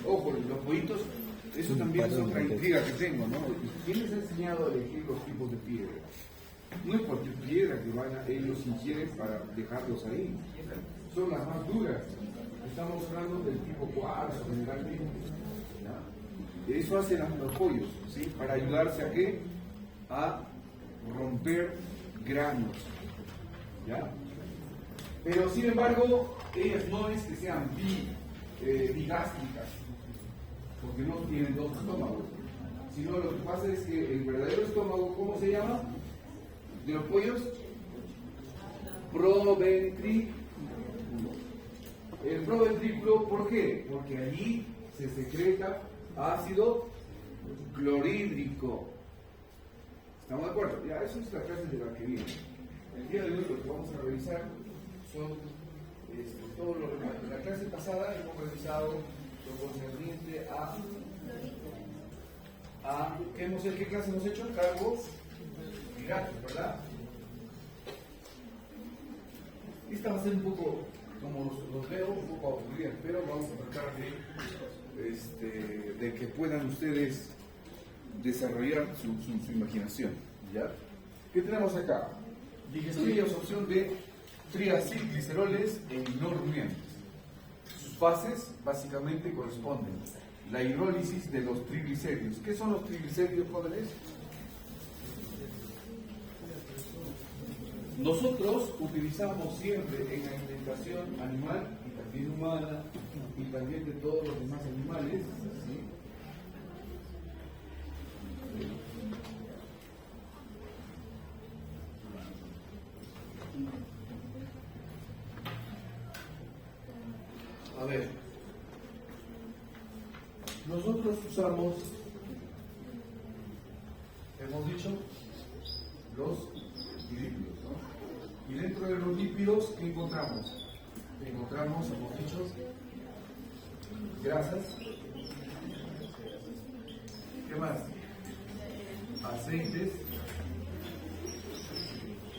Ojo, los pollitos, eso también es otra intriga que tengo, ¿no? ¿Quién les ha enseñado a elegir los tipos de piedra? No es cualquier piedra que ellos ingieren para dejarlos ahí. Son las más duras. Estamos hablando del tipo cuarzo generalmente. ¿Ya? Eso hacen los pollos, ¿sí? Para ayudarse a qué? A romper granos. ¿Ya? Pero sin embargo, ellas no es que sean bigástricas, porque no tienen dos estómagos, sino lo que pasa es que el verdadero estómago, ¿cómo se llama? De los pollos, proventrículo. El proventrículo, ¿por qué? Porque allí se secreta ácido clorhídrico. ¿Estamos de acuerdo? Ya, eso es la clase de la que viene. El día de hoy lo que vamos a revisar son todo lo demás. En la clase pasada hemos revisado lo concerniente a ¿qué clase hemos hecho? Carbohidratos, ¿verdad? Esta va a ser un poco, como los veo, un poco aburrida, pero vamos a tratar de que puedan ustedes desarrollar su imaginación. ¿Ya? ¿Qué tenemos acá? Digestión y absorción de triacilgliceroles en no rumiantes. Sus fases básicamente corresponden la hidrólisis de los triglicéridos. ¿Qué son los triglicéridos, jóvenes? Nosotros utilizamos siempre en la alimentación animal y también humana y también de todos los demás animales, ¿sí? A ver, nosotros usamos, hemos dicho, los lípidos, ¿no? Y dentro de los lípidos, ¿qué encontramos? Encontramos, hemos dicho, grasas. ¿Qué más? Aceites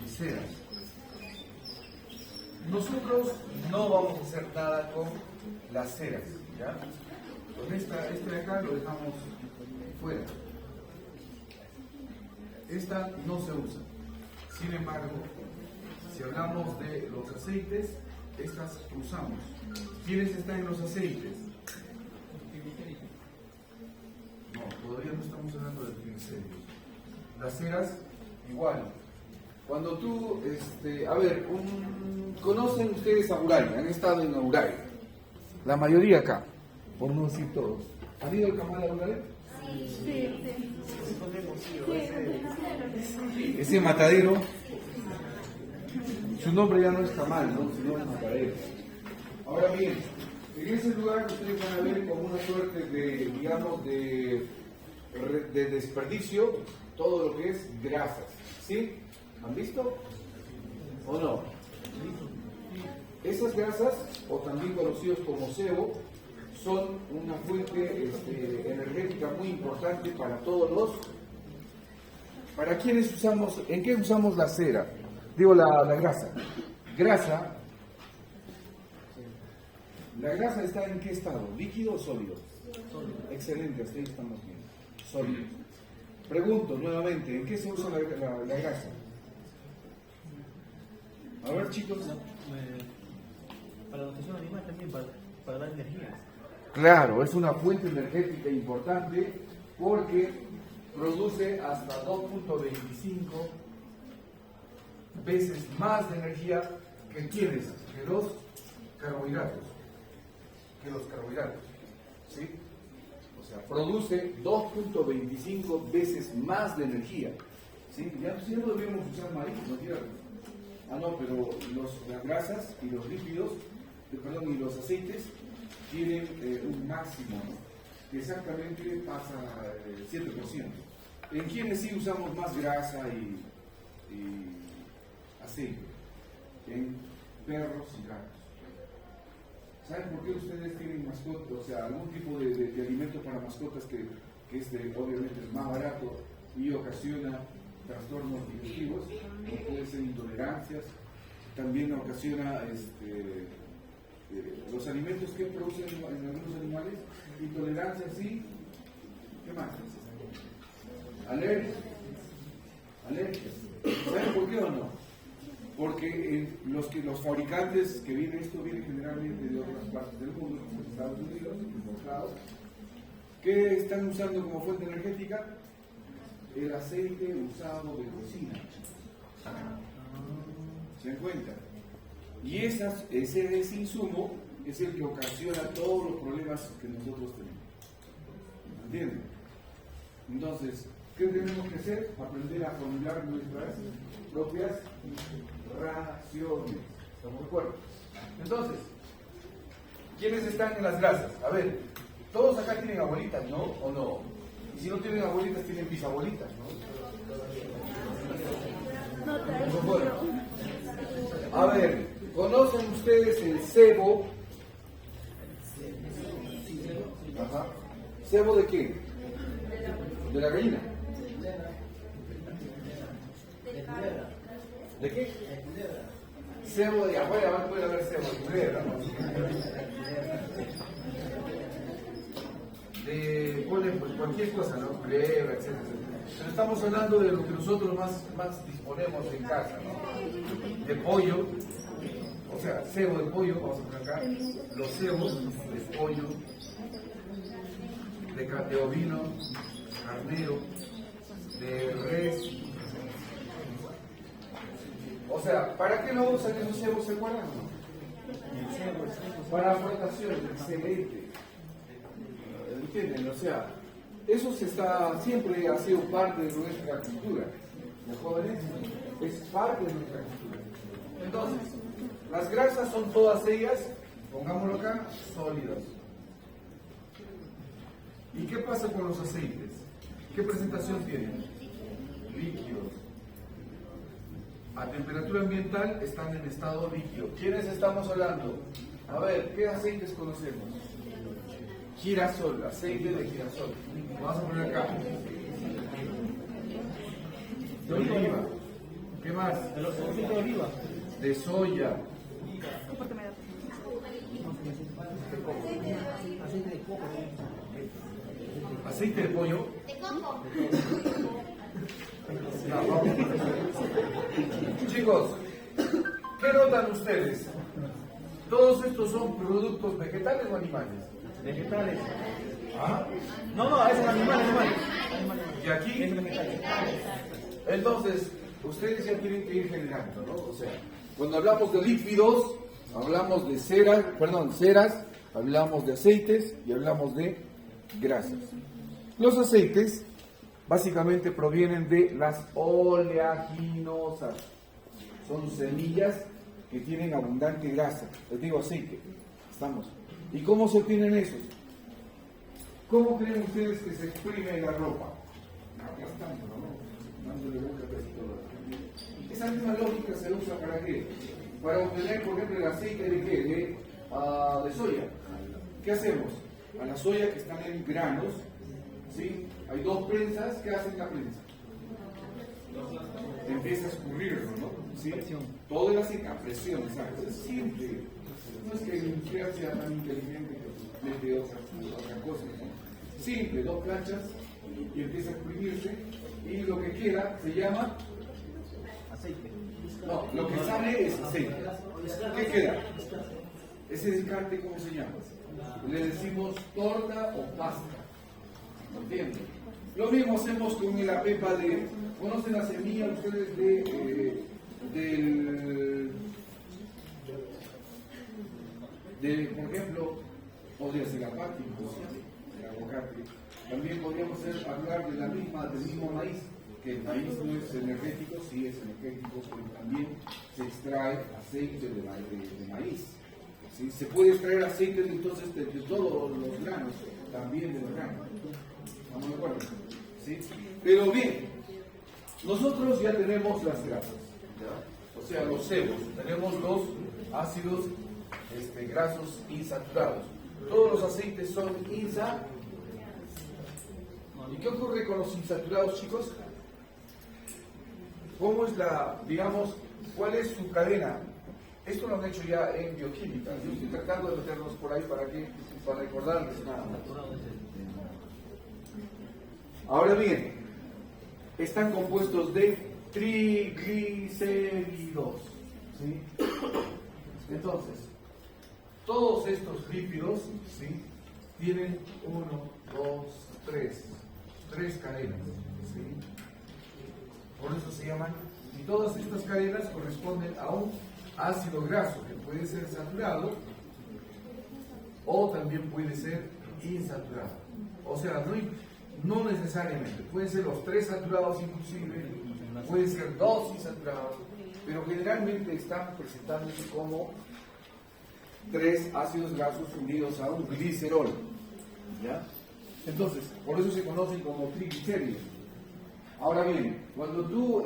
y ceras. Nosotros no vamos a hacer nada con las ceras, ¿ya? Con este de acá lo dejamos fuera. Esta no se usa. Sin embargo, si hablamos de los aceites, estas usamos. ¿Quiénes están en los aceites? No, todavía no estamos hablando de triglicéridos. Las ceras, igual. Cuando tú, a ver, ¿conocen ustedes a Uray? ¿Han estado en Uray? La mayoría acá, por no decir todos. ¿Han ido al Camal a Uray? Sí. Ese matadero, su nombre ya no es Camal, ¿no? Su nombre es matadero. Ahora bien, en ese lugar ustedes van a ver como una suerte de, digamos, de desperdicio todo lo que es grasas, ¿sí? ¿Han visto? ¿O no? Esas grasas, o también conocidos como sebo, son una fuente energética muy importante para todos los... ¿Para quiénes usamos? ¿En qué usamos la cera? Digo, la grasa. Grasa. ¿La grasa está en qué estado? ¿Líquido o sólido? Sólido. Excelente, hasta ahí estamos bien. Sólido. Pregunto nuevamente, ¿en qué se usa la grasa? A ver, chicos. Para la nutrición animal también, para dar energía. Claro, es una fuente energética importante porque produce hasta 2.25 veces más de energía que quienes, que los carbohidratos. ¿Sí? O sea, produce 2.25 veces más de energía. ¿Sí? Ya no debemos usar maíz, ¿no? No, pero las grasas y los lípidos, y los aceites tienen un máximo, ¿no? Que exactamente pasa el 7%. ¿En quiénes sí usamos más grasa y aceite? En perros y gatos. ¿Saben por qué ustedes tienen mascotas? O sea, algún tipo de alimento para mascotas que obviamente es más barato y ocasiona trastornos digestivos, o puede ser intolerancias, también ocasiona los alimentos que producen en algunos animales Intolerancia, sí. ¿Qué más? Alergias. Alergias. ¿Saben por qué o no? Porque los fabricantes que vienen, esto viene generalmente de otras partes del mundo, como Estados Unidos, importados, que están usando como fuente energética el aceite usado de cocina. ¿Se dan cuenta? Y ese insumo es el que ocasiona todos los problemas que nosotros tenemos. ¿Entienden? Entonces, ¿qué tenemos que hacer? Aprender a formular nuestras propias raciones. ¿Estamos de acuerdo? Entonces, ¿quiénes están en las grasas? A ver, todos acá tienen abuelitas, ¿no? ¿O no? Y si no tienen abuelitas, tienen bisabuelitas, ¿no? A ver, ¿conocen ustedes el cebo? Ajá. ¿Cebo de qué? De la gallina. ¿De qué? Cebo de afuera, puede haber cebo de culebra, ¿no? De pues, cualquier cosa, ¿no? Culebra, etc. Pero estamos hablando de lo que nosotros más disponemos en casa, ¿no? De pollo, o sea, cebo de pollo, vamos a poner acá, los cebos de pollo, de ovino, carnero, de res. O sea, ¿para qué lo usan esos cebos? ¿Se acuerdan? Para frotación, excelente. ¿Entienden? O sea, eso siempre ha sido parte de nuestra cultura. ¿Los jóvenes? Es parte de nuestra cultura. Entonces, las grasas son todas ellas, pongámoslo acá, sólidas. ¿Y qué pasa con los aceites? ¿Qué presentación tienen? Líquidos. A temperatura ambiental están en estado líquido. ¿Quiénes estamos hablando? A ver, ¿qué aceites conocemos? Girasol, aceite de girasol. Vamos a poner acá. De oliva. ¿Qué más? Aceite de oliva. De soya. Aceite de coco. ¿Aceite de pollo? De coco. No, vamos. Chicos, ¿qué notan ustedes? ¿Todos estos son productos vegetales o animales? Vegetales. ¿Ah? No, es un animal. ¿Y aquí? Es vegetales. Entonces, ustedes ya tienen que ir generando, ¿no? O sea, cuando hablamos de lípidos, hablamos de ceras, hablamos de aceites y hablamos de grasas. Los aceites básicamente provienen de las oleaginosas. Son semillas que tienen abundante grasa. Les digo aceite. ¿Estamos? ¿Y cómo se obtienen esos? ¿Cómo creen ustedes que se exprime la ropa? Aplastando, ¿no? Dándole vuelta casi todo. Esa misma lógica se usa ¿para qué? Para obtener, por ejemplo, el aceite de qué? De soya. ¿Qué hacemos? A la soya que están en granos, ¿sí? Hay dos prensas. ¿Qué hacen la prensa? Empieza a escurrirlo, ¿no? ¿Sí? Todo el aceite a presión, ¿sabes? Es simple. No es que el industrial sea tan inteligente que mete otra cosa, ¿no? Simple, dos planchas y empieza a exprimirse y lo que queda se llama Aceite. no, lo que sale es aceite. ¿Qué queda? Ese descarte, ¿cómo se llama? Le decimos torta o pasta. ¿Entienden? Lo mismo hacemos con la pepa de... ¿Conocen la semilla ustedes por ejemplo, podría ser apático, el aguacate? También podríamos hablar del mismo maíz, que el maíz no es energético, sí es energético, pero también se extrae aceite de maíz. ¿Sí? Se puede extraer aceite entonces de todos los granos, también de los granos. ¿Estamos de acuerdo? ¿Sí? Pero bien, nosotros ya tenemos las grasas, ¿ya? O sea, los cebos, tenemos los ácidos grasos insaturados. Todos los aceites son insaturados. ¿Y qué ocurre con los insaturados, chicos? ¿Cómo es cuál es su cadena? Esto lo han hecho ya en bioquímica. Yo estoy tratando de meternos por ahí para que para recordarles nada más. Ahora bien, están compuestos de triglicéridos, ¿sí? Entonces, todos estos lípidos, ¿sí?, tienen 1, 2, 3 cadenas, ¿sí? Por eso se llaman, y todas estas cadenas corresponden a un ácido graso que puede ser saturado o también puede ser insaturado. O sea, no necesariamente, pueden ser los 3 saturados inclusive, pueden ser 2 insaturados, pero generalmente están presentándose como 3 ácidos grasos unidos a un glicerol, ¿ya? Entonces, por eso se conocen como triglicéridos. Ahora bien, cuando tú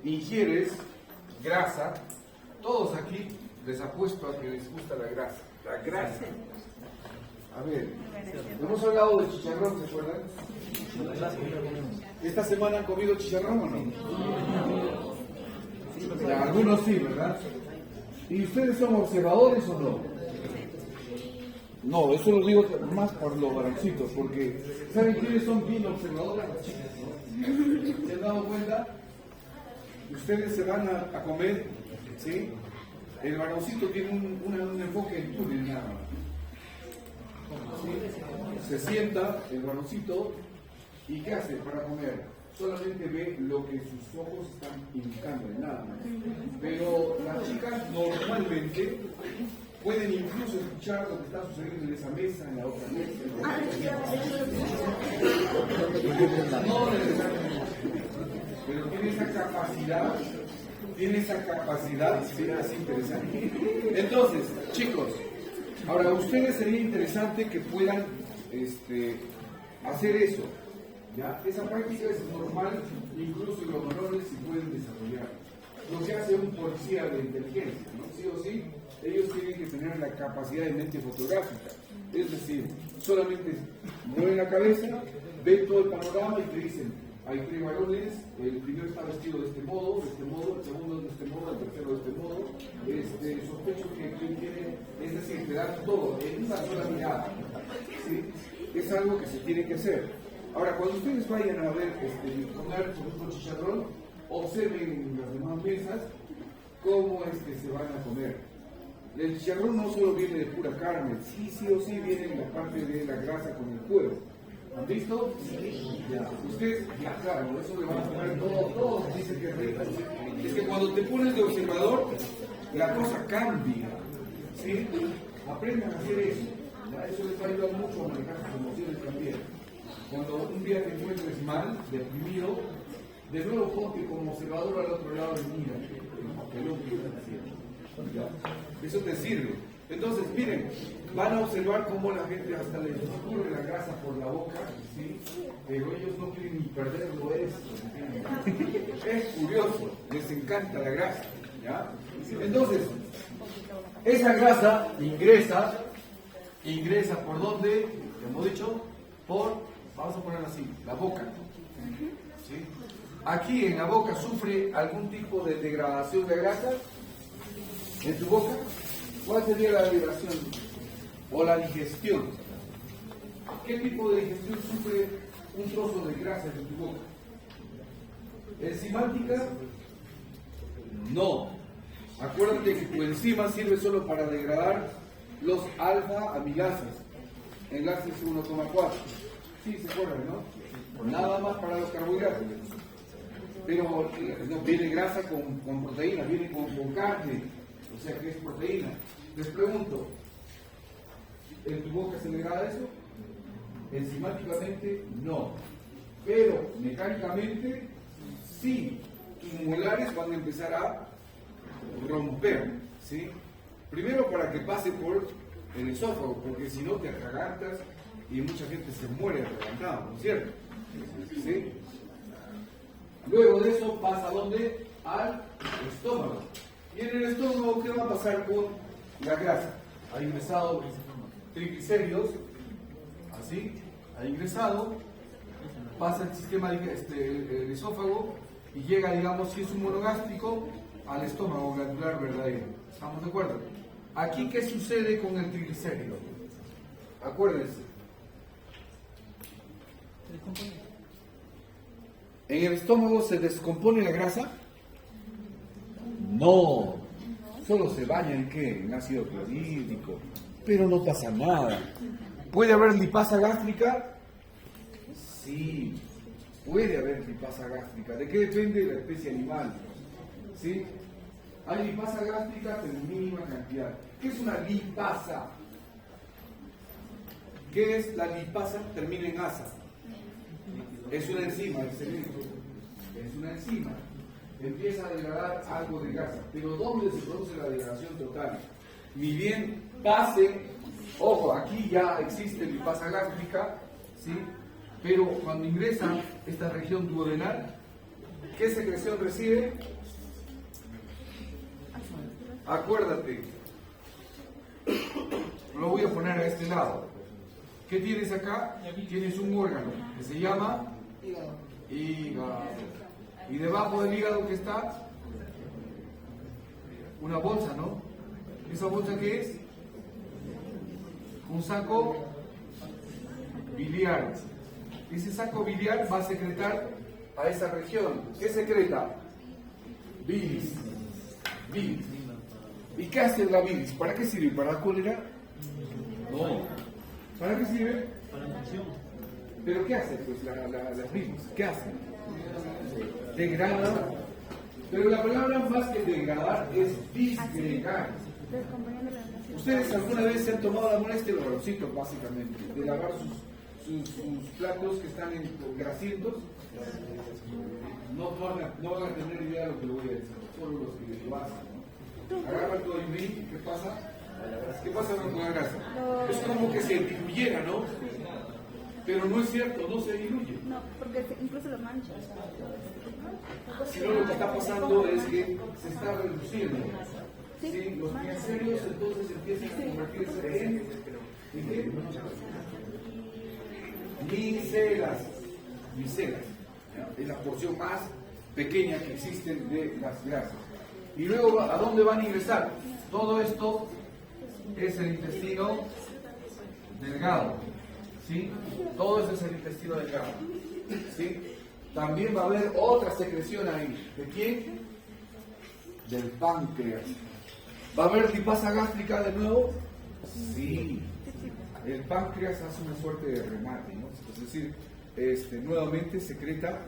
ingieres grasa, todos aquí les apuesto a que les gusta la grasa. La grasa. A ver, hemos hablado de chicharrón, ¿se acuerdan? ¿Esta semana han comido chicharrón o no? Ya, algunos sí, ¿verdad? ¿Y ustedes son observadores o no? No, eso lo digo más por los varoncitos, porque ¿saben quiénes son bien observadores? Las chicas, ¿no? ¿Se han dado cuenta? Ustedes se van a comer, ¿sí? El varoncito tiene un enfoque en túnel nada más. ¿Sí? Se sienta el varoncito y ¿qué hace para comer? Solamente ve lo que sus ojos están indicando, nada más. Pero las chicas normalmente pueden incluso escuchar lo que está sucediendo en esa mesa, en la otra mesa. No necesariamente. Pero tiene esa capacidad, sí, es interesante. Entonces, chicos, ahora a ustedes sería interesante que puedan hacer eso. ¿Ya? Esa práctica es normal, incluso los menores se pueden desarrollar. Lo que hace un policía de inteligencia, ¿no? Sí o sí, ellos tienen que tener la capacidad de mente fotográfica. Es decir, solamente mueven la cabeza, ven todo el panorama y te dicen, hay 3 varones, el primero está vestido de este modo, el segundo de este modo, el tercero de este modo, sospecho que tiene, es decir, te dan todo en una sola mirada. ¿Sí? Es algo que se tiene que hacer. Ahora, cuando ustedes vayan a ver comer, por ejemplo, chicharrón, observen las demás mesas cómo se van a comer. El chicharrón no solo viene de pura carne, sí o sí viene en la parte de la grasa con el cuero. ¿Han visto? Ya. Ustedes, ya, claro, eso le van a comer todo, dicen que es rico. Es que cuando te pones de observador, la cosa cambia. ¿Sí? Aprendan a hacer eso. ¿Ya? Eso les va a ayudar mucho a manejar sus emociones también. Cuando un día te encuentres mal, deprimido, de nuevo ponte como observador al otro lado y mira el papelón que están haciendo. ¿Ya? Eso te sirve. Entonces, miren, van a observar cómo la gente hasta les escurre la grasa por la boca, ¿sí? Pero ellos no quieren ni perderlo eso. Es curioso, les encanta la grasa. ¿Ya? Entonces, esa grasa ingresa ¿por dónde? Ya hemos dicho, vamos a poner así, la boca. ¿Sí? Aquí en la boca sufre algún tipo de degradación de grasa. ¿En tu boca? ¿Cuál sería la degradación o la digestión? ¿Qué tipo de digestión sufre un trozo de grasa en tu boca? ¿Enzimática? No. Acuérdate que tu enzima sirve solo para degradar los alfa amilasas, enlaces 1,4. Sí, se acuerdan, ¿no? Nada más para los carbohidratos. Pero no, viene grasa con proteína, viene con carne, o sea que es proteína. Les pregunto, ¿en tu boca se degrada eso? Enzimáticamente, no. Pero mecánicamente, sí. Tus molares van a empezar a romper, ¿sí? Primero para que pase por el esófago, porque si no te atragantas y mucha gente se muere atragantada, ¿no es cierto? ¿Sí? Luego de eso pasa ¿a dónde? Al estómago. Y en el estómago, ¿qué va a pasar con la grasa? Ha ingresado triglicéridos, así, ha ingresado, pasa el sistema, el esófago y llega, digamos, si es un monogástrico, al estómago glandular verdadero. ¿Estamos de acuerdo? Aquí, ¿qué sucede con el triglicérido? Acuérdense. Se descompone. ¿En el estómago se descompone la grasa? No. Solo se baña en qué? En ácido clorhídrico. Pero no pasa nada. ¿Puede haber lipasa gástrica? Sí. Puede haber lipasa gástrica. ¿De qué depende la especie animal? ¿Sí? Hay lipasa gástrica, pero en mínima cantidad. ¿Qué es una lipasa? ¿Qué es la lipasa? Termina en asa. Es una enzima, excelente. Es una enzima. Empieza a degradar algo de grasa. Pero ¿dónde se produce la degradación total? Ni bien pase, ojo, aquí ya existe lipasa gástrica, ¿sí? Pero cuando ingresa esta región duodenal, ¿qué secreción recibe? Acuérdate, lo voy a poner a este lado. ¿Qué tienes acá? Tienes un órgano que se llama hígado. Y debajo del hígado, ¿qué está? Una bolsa, ¿no? ¿Esa bolsa qué es? Un saco biliar. Ese saco biliar va a secretar a esa región. ¿Qué secreta? Bilis. Bilis. ¿Y qué hace la bilis? ¿Para qué sirve? ¿Para la cólera? No. ¿Para qué sirve? Para la infección. ¿Pero qué hace pues la bilis? ¿Qué hace? Degrada. Pero la palabra más que degradar es disgregar. Ustedes alguna vez se han tomado la molestia, los varoncitos básicamente, de lavar sus platos que están grasientos. No van a tener idea de lo que le voy a decir, solo los que lo hacen, ¿no? Agarra todo el meat, ¿qué pasa? ¿Qué pasa con la grasa? Es como que se diluyera, ¿no? Pero no es cierto, no se diluye. No, porque incluso lo mancha. Sino lo que está pasando es que se está reduciendo. ¿Sí? Los triglicéridos entonces empiezan a convertirse en ¿qué? Micelas. Micelas. Es la porción más pequeña que existen de las grasas. Y luego, ¿a dónde van a ingresar? Todo esto es el intestino delgado. ¿Sí? Todo eso es el intestino delgado. ¿Sí? También va a haber otra secreción ahí. ¿De quién? Del páncreas. ¿Va a haber lipasa gástrica de nuevo? Sí. El páncreas hace una suerte de remate, ¿no? Es decir, nuevamente secreta.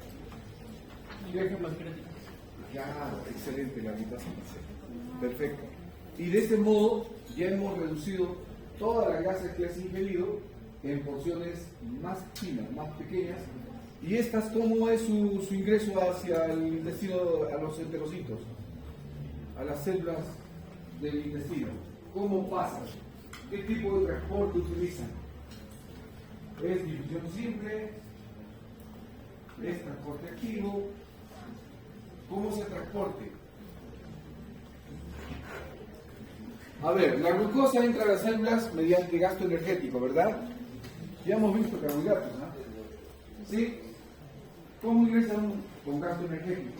Claro, excelente la lipasa gástrica. Perfecto. Y de este modo ya hemos reducido toda la grasa que has ingerido en porciones más finas, más pequeñas. ¿Y estas cómo es su ingreso hacia el intestino, a los enterocitos, a las células del intestino? ¿Cómo pasa? ¿Qué tipo de transporte utilizan? ¿Es difusión simple? ¿Es transporte activo? ¿Cómo es el transporte? A ver, la glucosa entra a las células mediante gasto energético, ¿verdad? Ya hemos visto carbohidratos, ¿no? ¿Sí? ¿Cómo ingresan con gasto energético?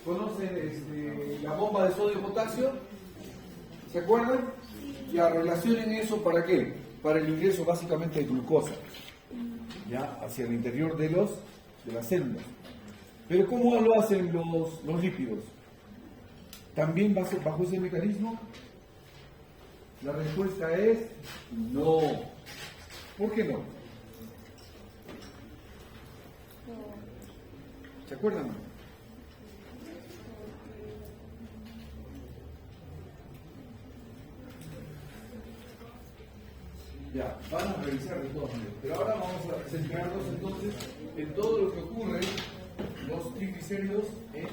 ¿Conocen la bomba de sodio y potasio? ¿Se acuerdan? Ya relacionen eso ¿para qué? Para el ingreso básicamente de glucosa, ya hacia el interior de las células. Pero ¿cómo lo hacen los lípidos? ¿También bajo ese mecanismo? La respuesta es no. ¿Por qué no? ¿Se acuerdan? Ya, van a revisar de todas maneras. Pero ahora vamos a centrarnos entonces en todo lo que ocurre los triglicéridos en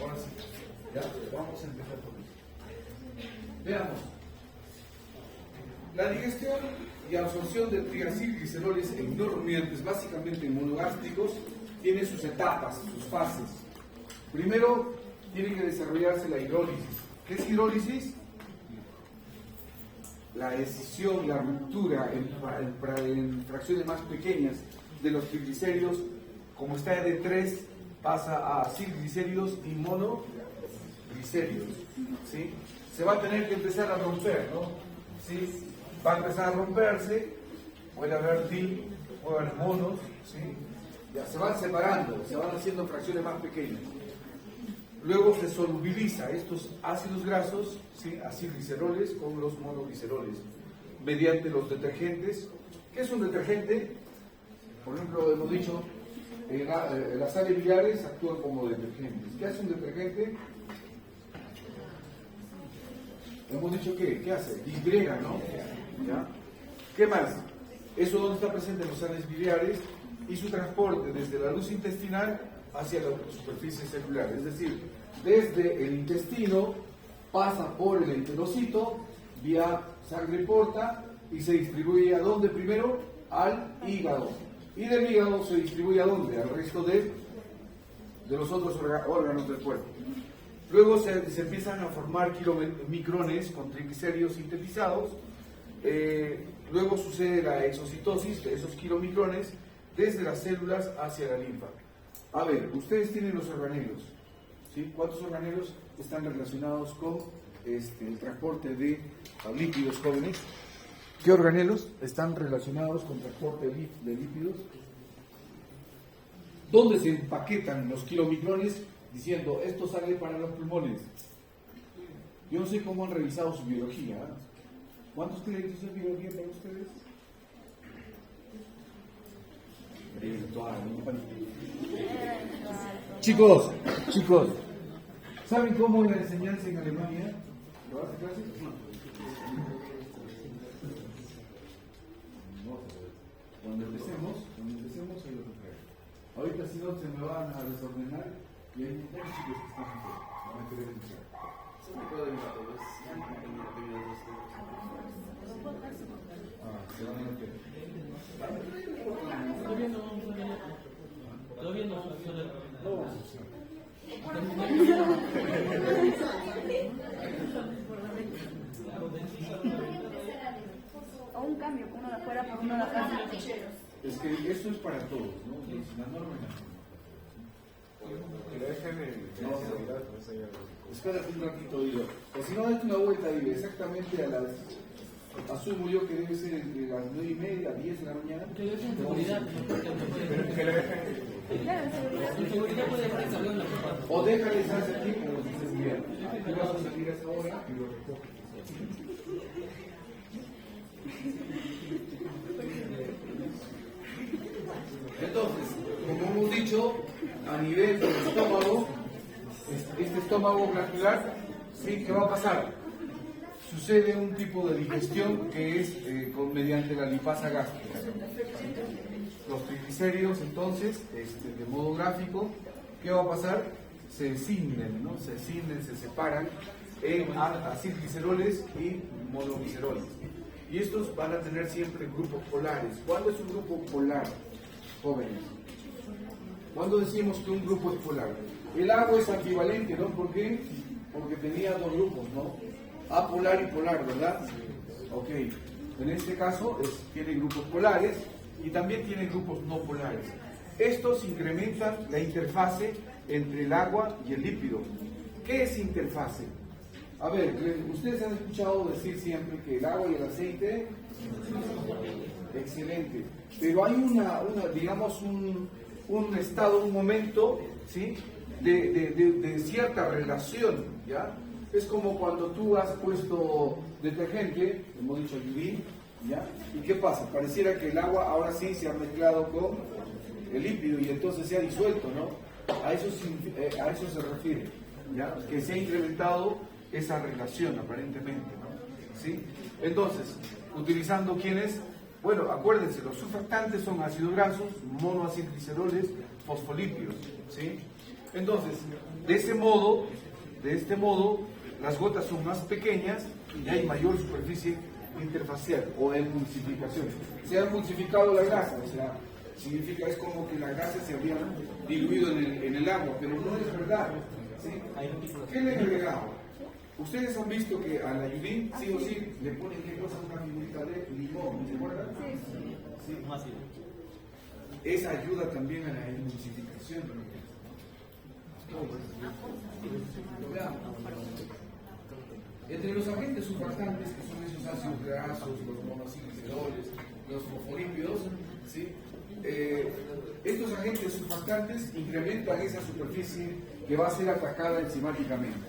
ahora sí. Ya, vamos a empezar con eso. Veamos. La digestión y absorción de triacilgliceroles en no rumiantes, básicamente en monogástricos, tiene sus etapas, sus fases. Primero, tiene que desarrollarse la hidrólisis. ¿Qué es hidrólisis? La escisión, la ruptura en fracciones más pequeñas de los triglicéridos, como está de 3, pasa a cilglicéridos y monoglicéridos. ¿Sí? Se va a tener que empezar a romper, ¿no? ¿sí? Va a empezar a romperse, puede haber til, puede haber monos, ¿sí? Ya se van separando, se van haciendo fracciones más pequeñas. Luego se solubiliza estos ácidos grasos, ¿sí? Acilgliceroles con los monogliceroles, mediante los detergentes. ¿Qué es un detergente? Por ejemplo, hemos dicho, las sales biliares actúan como detergentes. ¿Qué hace un detergente? Hemos dicho que, ¿qué hace? Disgrega, ¿no? ¿Ya? ¿Qué más? Eso donde está presente en los sales biliares y su transporte desde la luz intestinal hacia la superficie celular. Es decir, desde el intestino pasa por el enterocito, vía sangre porta y se distribuye ¿a dónde primero? Al hígado. Y del hígado se distribuye ¿a dónde? Al resto de los otros órganos del cuerpo. Luego se empiezan a formar kilomicrones con triglicéridos sintetizados. Luego sucede la exocitosis de esos kilomicrones desde las células hacia la linfa. A ver, ustedes tienen los organelos, ¿sí? ¿Cuántos organelos están relacionados con el transporte de lípidos, jóvenes? ¿Qué organelos están relacionados con transporte de lípidos? ¿Dónde se empaquetan los kilomicrones diciendo esto sale para los pulmones? Yo no sé cómo han revisado su biología. ¿Cuántos créditos de biología para ustedes? Chicos, ¿saben cómo es la enseñanza en Alemania? ¿Lo hace clase? Cuando empecemos, ahí lo traigo. Ahorita si no se me van a desordenar y hay muchos chicos que están afuera, van a querer entrar. Se van a meter. Todavía no. O un cambio, uno de afuera por uno de afuera. Es que esto es para todos, ¿no? La norma es la norma. Espérate un ratito, digo. O si no, date una vuelta, digo, exactamente a las... Asumo yo que debe ser entre las 9:30, 10 de la mañana. Que dejen en seguridad, en seguridad puede dejar el salón en la copa. O déjales hacer aquí, como dices bien. Tú vas a salir a esa hora y lo recoges. Entonces, como hemos dicho, a nivel del estómago, este estómago glandular, ¿sí? ¿Qué va a pasar? Sucede un tipo de digestión que es mediante la lipasa gástrica. Los triglicéridos, entonces, de modo gráfico, ¿qué va a pasar? Se cinden, ¿no? Se cinden, se separan en acilgliceroles y monogliceroles. Y estos van a tener siempre grupos polares. ¿Cuándo es un grupo polar, jóvenes? ¿Cuándo decimos que un grupo es polar? El agua es ambivalente, ¿no? ¿Por qué? Porque tenía dos grupos, ¿no? Apolar y polar, ¿verdad? Ok. En este caso tiene grupos polares y también tiene grupos no polares. Estos incrementan la interfase entre el agua y el lípido. ¿Qué es interfase? A ver, ustedes han escuchado decir siempre que el agua y el aceite, excelente, pero hay digamos, un estado, un momento, ¿sí? de cierta relación, ¿ya? Es como cuando tú has puesto detergente, hemos dicho Yudin, ¿ya? ¿Y qué pasa? Pareciera que el agua ahora sí se ha mezclado con el lípido y entonces se ha disuelto, ¿no? A eso se refiere, ¿ya? Que se ha incrementado esa relación aparentemente, ¿no? ¿Sí? Entonces, utilizando ¿quiénes? Bueno, acuérdense, los surfactantes son ácidos grasos, monoacilgliceroles, fosfolípidos, ¿sí? Entonces, de este modo, las gotas son más pequeñas y hay mayor superficie interfacial o emulsificación. Se ha emulsificado la grasa, o sea, significa es como que la grasa se había diluido en el agua, pero no es verdad, ¿sí? ¿Qué le agregamos? Ustedes han visto que a la Yudin, sí o sí, le ponen ¿qué cosa? Una figurita de limón, ¿se acuerdan? Sí. Esa ayuda también a la emulsificación. Entre los agentes surfactantes, que son esos ácidos grasos, los monoacilgliceroles, los fosfolípidos, ¿sí? Estos agentes surfactantes incrementan esa superficie que va a ser atacada enzimáticamente.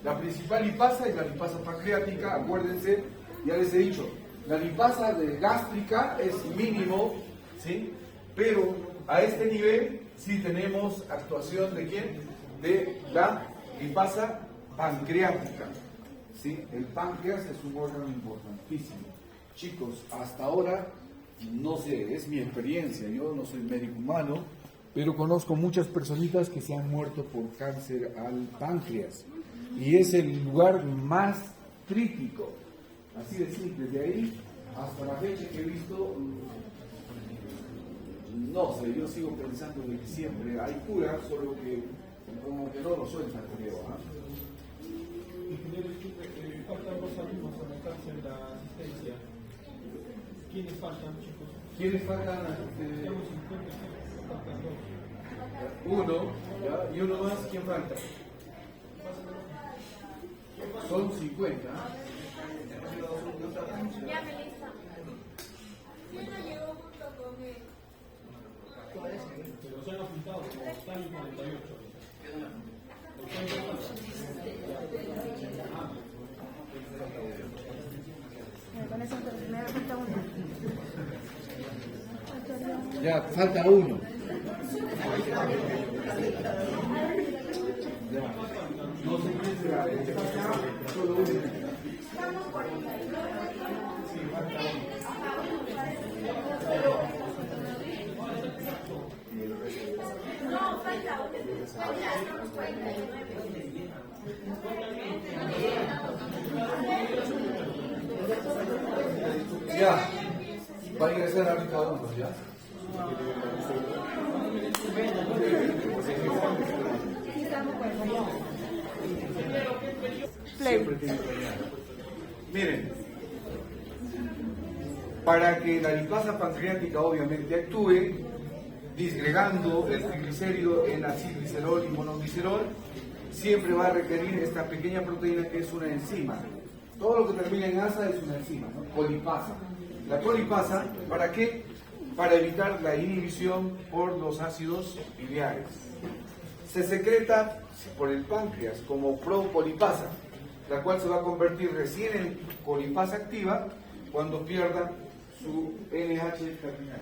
La principal lipasa es la lipasa pancreática, acuérdense, ya les he dicho, la lipasa gástrica es mínimo, ¿sí? Pero a este nivel sí tenemos actuación de ¿quién? De la lipasa pancreática, ¿sí? El páncreas es un órgano importantísimo. Chicos, hasta ahora, no sé, es mi experiencia, yo no soy médico humano, pero conozco muchas personitas que se han muerto por cáncer al páncreas. Y es el lugar más crítico, así de simple. De ahí hasta la fecha que he visto, no sé, yo sigo pensando de que siempre hay cura, solo que como que no lo sueltan, creo. Ingeniero, faltan 2 alumnos a anotarse en la asistencia. ¿Quiénes faltan, chicos? ¿Quiénes faltan? Tenemos 50, faltan 2. Uno, ¿ya? Y uno más, ¿quién falta? Son 50. Ya, Melissa. ¿Quién no llegó junto con él? Pero se han apuntado, como están en 48. Con eso me falta uno. Ya, falta uno. No sé quién será, solo uno. Sí, falta uno. No, falta uno. Faltan 49. Ya, va a ingresar ahorita uno, ¿ya? Siempre tiene que variar. Miren, para que la lipasa pancreática obviamente actúe, disgregando el triglicérido en acilglicerol y monoglicerol, siempre va a requerir esta pequeña proteína que es una enzima. Todo lo que termina en asa es una enzima, ¿no? Colipasa. La colipasa, ¿para qué? Para evitar la inhibición por los ácidos biliares. Se secreta por el páncreas como procolipasa, la cual se va a convertir recién en colipasa activa cuando pierda su NH terminal.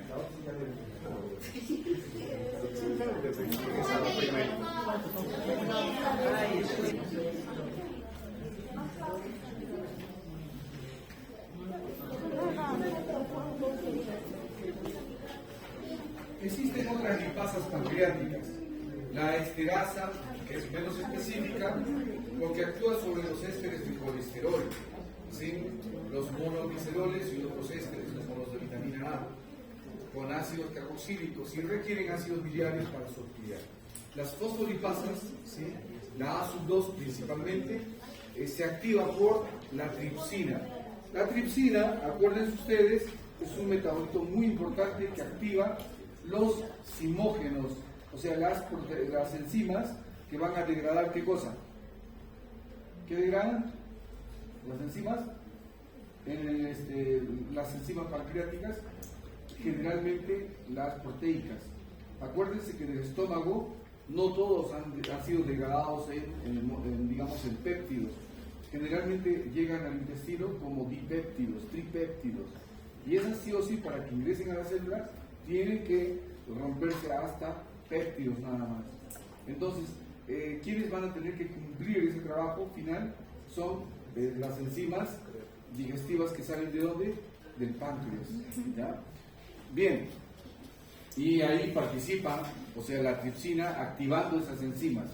Existen otras lipasas pancreáticas. La esterasa, que es menos específica, porque actúa sobre los ésteres de colesterol, ¿sí? Los monogliceroles y otros ésteres, como los de vitamina A, con ácidos carboxílicos y requieren ácidos biliares para su actividad. Las fosfolipasas, ¿sí? La A2 principalmente, se activa por la tripsina. La tripsina, acuérdense ustedes, es un metabolito muy importante que activa los simógenos, o sea, las enzimas que van a degradar, ¿qué cosa? ¿Qué degradan? Las enzimas, las enzimas pancreáticas, generalmente las proteicas. Acuérdense que en el estómago no todos han sido degradados digamos, en péptidos. Generalmente llegan al intestino como dipéptidos, tripéptidos. Y esas sí o sí, para que ingresen a la célula, tienen que romperse hasta péptidos nada más. Entonces, quienes van a tener que cumplir ese trabajo final son las enzimas digestivas que salen de ¿dónde? Del páncreas. ¿Ya? Bien, y ahí participa, o sea, la tripsina activando esas enzimas,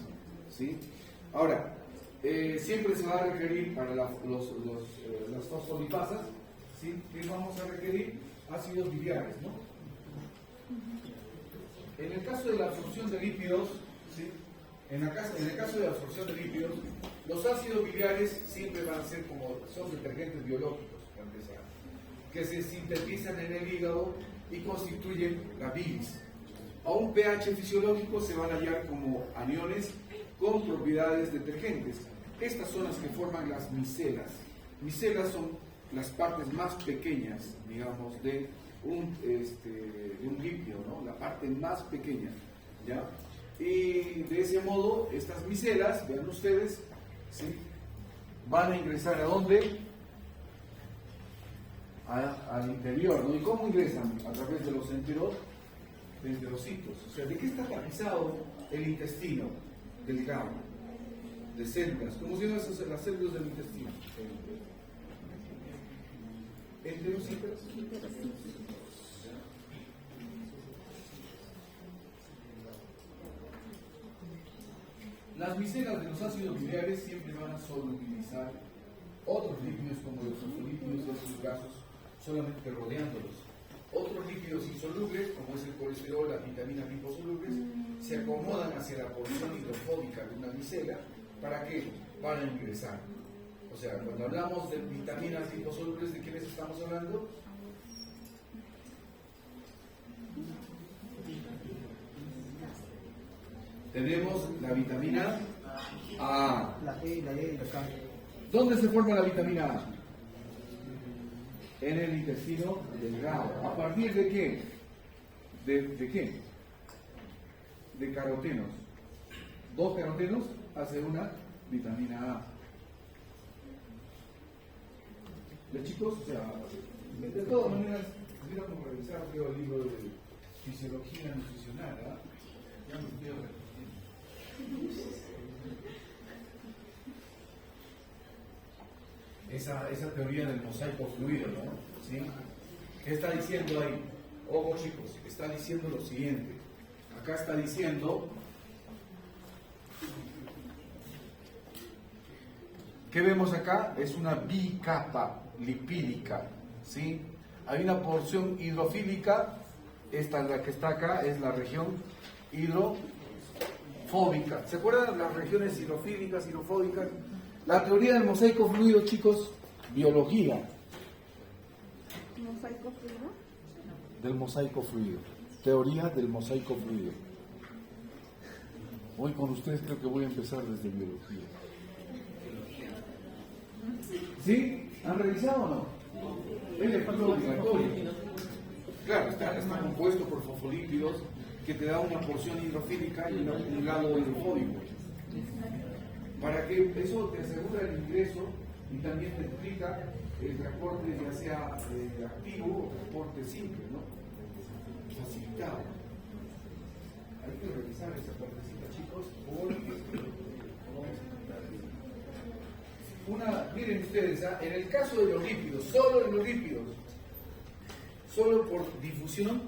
¿sí? Ahora, siempre se va a requerir para las fosfolipasas, ¿sí? ¿Qué vamos a requerir? Ácidos biliares, ¿no? En el caso de la absorción de lípidos, ¿sí? En el caso de la absorción de lípidos, los ácidos biliares siempre van a ser son detergentes biológicos, para empezar, que se sintetizan en el hígado y constituyen la bilis. A un pH fisiológico se van a hallar como aniones con propiedades detergentes. Estas son las que forman las micelas. Micelas son las partes más pequeñas, digamos, de un líquido, ¿no? La parte más pequeña, ¿ya? Y de ese modo, estas micelas, vean ustedes, ¿sí?, van a ingresar ¿a dónde? Al interior, ¿no? ¿Y cómo ingresan? A través de los enterocitos. O sea, ¿de qué está tapizado el intestino delgado? De células. ¿Cómo se llaman las células del intestino? Enterocitos. Las micelas de los ácidos biliares siempre van a solubilizar otros lípidos como los fosfolípidos y esos gasos, solamente rodeándolos. Otros lípidos insolubles, como es el colesterol, las vitaminas liposolubles, se acomodan hacia la porción hidrofóbica de una micela. ¿Para qué? Para ingresar. O sea, cuando hablamos de vitaminas liposolubles, ¿de quiénes estamos hablando? Tenemos la vitamina A. La E, la E y la K. ¿Dónde se forma la vitamina A? En el intestino delgado. ¿A partir de qué? ¿De qué? De carotenos. 2 carotenos hace una vitamina A. ¿De chicos? O sea, de todas maneras, pudiéramos revisar el libro de fisiología nutricional, ¿ah? Ya me estoy repitiendo. Esa teoría del mosaico fluido, ¿no? ¿Sí? ¿Qué está diciendo ahí? Ojo chicos, está diciendo lo siguiente. Acá está diciendo, ¿qué vemos acá? Es una bicapa lipídica, ¿sí? Hay una porción hidrofílica, esta es la que está acá, es la región hidrofóbica. ¿Se acuerdan las regiones hidrofílicas, hidrofóbicas? La teoría del mosaico fluido, chicos, biología. ¿Mosaico fluido? Del mosaico fluido. Teoría del mosaico fluido. Hoy con ustedes creo que voy a empezar desde biología. ¿Sí? ¿Han revisado o no? Es obligatorio. Claro, está compuesto por fosfolípidos que te da una porción hidrofílica y un lado hidrofóbico. Para que eso te asegura el ingreso y también te explica el transporte, ya sea activo o transporte simple, ¿no? Facilitado. Hay que revisar esa partecita, chicos, porque miren ustedes, ¿ah? En el caso de los lípidos, solo en los lípidos, solo por difusión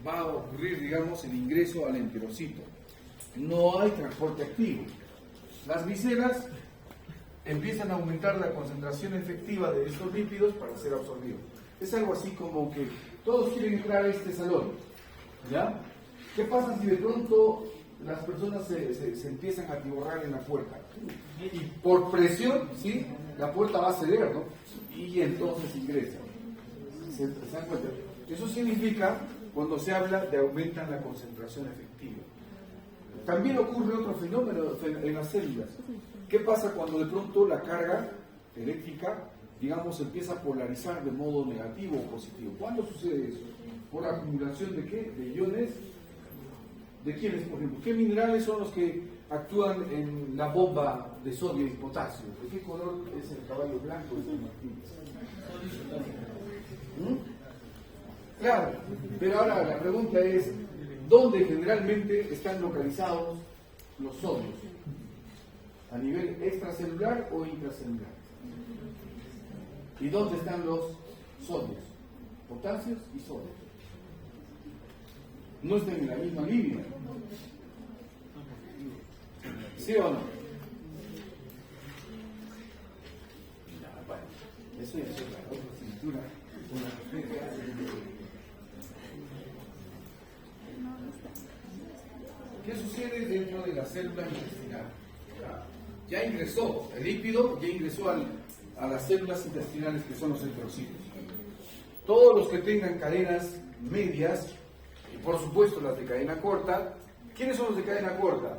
va a ocurrir, digamos, el ingreso al enterocito. No hay transporte activo. Las micelas empiezan a aumentar la concentración efectiva de estos lípidos para ser absorbidos. Es algo así como que todos quieren entrar a este salón, ¿ya? ¿Qué pasa si de pronto las personas se empiezan a atiborrar en la puerta? Y por presión, ¿sí?, la puerta va a ceder, ¿no? Y entonces ingresa. ¿Se dan cuenta? Eso significa, cuando se habla de aumentan la concentración efectiva. También ocurre otro fenómeno en las células. ¿Qué pasa cuando de pronto la carga eléctrica, digamos, empieza a polarizar de modo negativo o positivo? ¿Cuándo sucede eso? ¿Por acumulación de qué? ¿De iones? ¿De quiénes, por ejemplo? ¿Qué minerales son los que actúan en la bomba de sodio y potasio? ¿De qué color es el caballo blanco de San Martín? Claro, pero ahora la pregunta es, ¿dónde generalmente están localizados los sodios? ¿A nivel extracelular o intracelular? ¿Y dónde están los sodios? Potasios y sodios. No están en la misma línea. ¿Sí o no? Bueno, eso es otra cintura. ¿Qué sucede dentro de la célula intestinal? Ya ingresó, el lípido ya ingresó a las células intestinales que son los enterocitos. Todos los que tengan cadenas medias, y por supuesto las de cadena corta, ¿quiénes son los de cadena corta?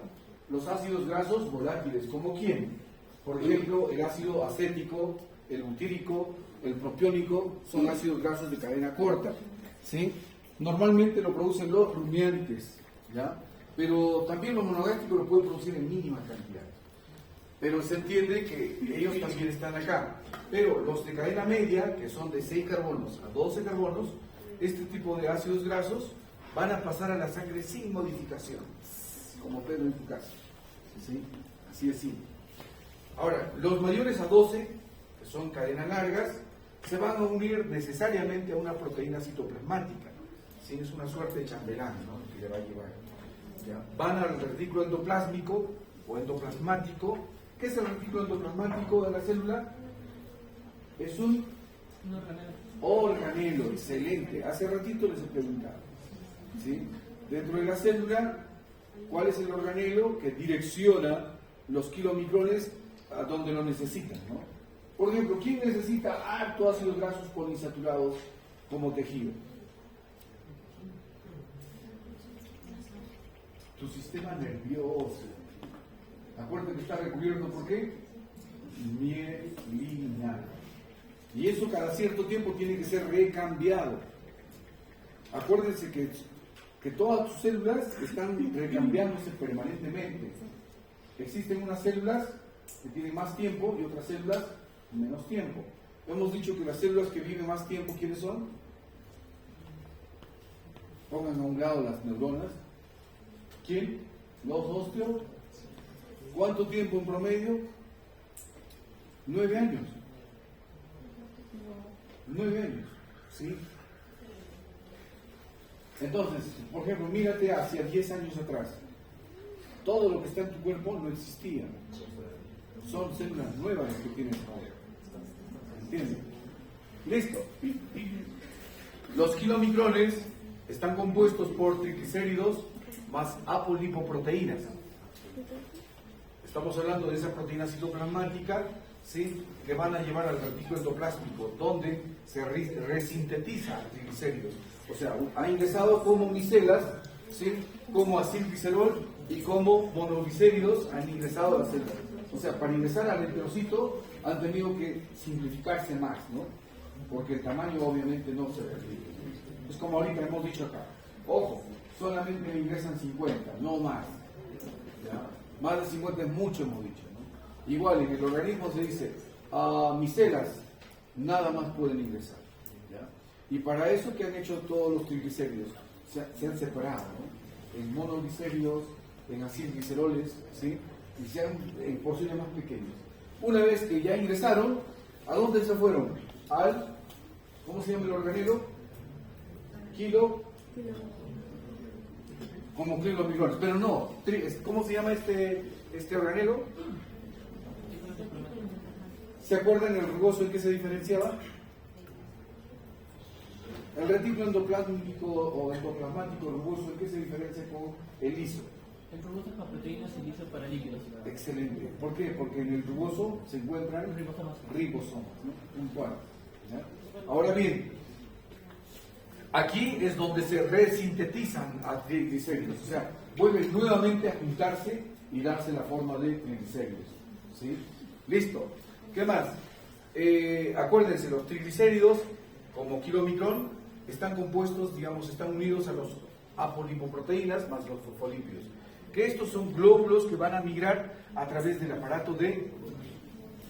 Los ácidos grasos volátiles, ¿como quién? Por ejemplo, el ácido acético, el butírico, el propiónico son ácidos grasos de cadena corta, ¿sí? Normalmente lo producen los rumiantes, ¿ya? Pero también los monogástricos lo pueden producir en mínima cantidad. Pero se entiende que ellos también están acá. Pero los de cadena media, que son de 6 carbonos a 12 carbonos, este tipo de ácidos grasos van a pasar a la sangre sin modificación, como Pedro en tu caso, ¿sí? Así es simple. Ahora, los mayores a 12, que son cadenas largas, se van a unir necesariamente a una proteína citoplasmática. ¿Sí? Es una suerte de chambelán, ¿no? Que le va a llevar. ¿Ya? Van al retículo endoplásmico o endoplasmático. ¿Qué es el retículo endoplasmático de la célula? Es un organelo, excelente. Hace ratito les he preguntado. ¿Sí? Dentro de la célula, ¿cuál es el organelo que direcciona los kilomicrones a donde lo necesitan, ¿no? Por ejemplo, ¿quién necesita harto ácidos grasos poliinsaturados como tejido? Tu sistema nervioso. Acuérdate que está recubierto ¿por qué? Mielina. Y eso cada cierto tiempo tiene que ser recambiado. Acuérdense que todas tus células están recambiándose permanentemente. Existen unas células que tienen más tiempo y otras células menos tiempo. Hemos dicho que las células que viven más tiempo, ¿quiénes son? Pongan a un lado las neuronas. ¿Quién? Los osteos. ¿Cuánto tiempo en promedio? 9 años. 9 años, ¿sí? Entonces, por ejemplo, mírate hacia 10 años atrás. Todo lo que está en tu cuerpo no existía. Son células nuevas las que tienes ahora. ¿Entiendes? Listo. Los kilomicrones están compuestos por triglicéridos más apolipoproteínas. Estamos hablando de esa proteína citoplasmática, ¿sí? Que van a llevar al retículo endoplásmico, donde se resintetiza triglicéridos. O sea, ha ingresado como micelas, ¿sí? Como acilglicerol y como monoglicéridos han ingresado a la célula. O sea, para ingresar al enterocito han tenido que simplificarse más, ¿no? Porque el tamaño obviamente no se repite. Es como ahorita hemos dicho acá. Ojo, solamente ingresan 50, no más. ¿Ya? Más de 50 es mucho, hemos dicho, ¿no? Igual en el organismo se dice, micelas, nada más pueden ingresar. ¿Ya? Y para eso que han hecho todos los triglicéridos, se han separado, ¿no? En monoglicéridos, en acilgliceroles, ¿sí? Y sean en porciones más pequeñas. Una vez que ya ingresaron, ¿a dónde se fueron? Al, ¿cómo se llama el organelo? Como kilomicrones, pero no, ¿cómo se llama este organelo? ¿Se acuerdan el rugoso en qué se diferenciaba? El retículo endoplásmico o endoplasmático rugoso, ¿en qué se diferencia con el liso? El rugoso es para proteínas y liso para líquidos. Excelente. ¿Por qué? Porque en el rugoso se encuentran ribosomas, ¿no? Un cuarto. ¿Ya? Ahora bien, aquí es donde se resintetizan a triglicéridos, o sea, vuelven nuevamente a juntarse y darse la forma de triglicéridos. ¿Sí? Listo. ¿Qué más? Acuérdense, los triglicéridos, como kilomicrón, están compuestos, digamos, están unidos a los apolipoproteínas más los fosfolípidos. Que estos son glóbulos que van a migrar a través del aparato de...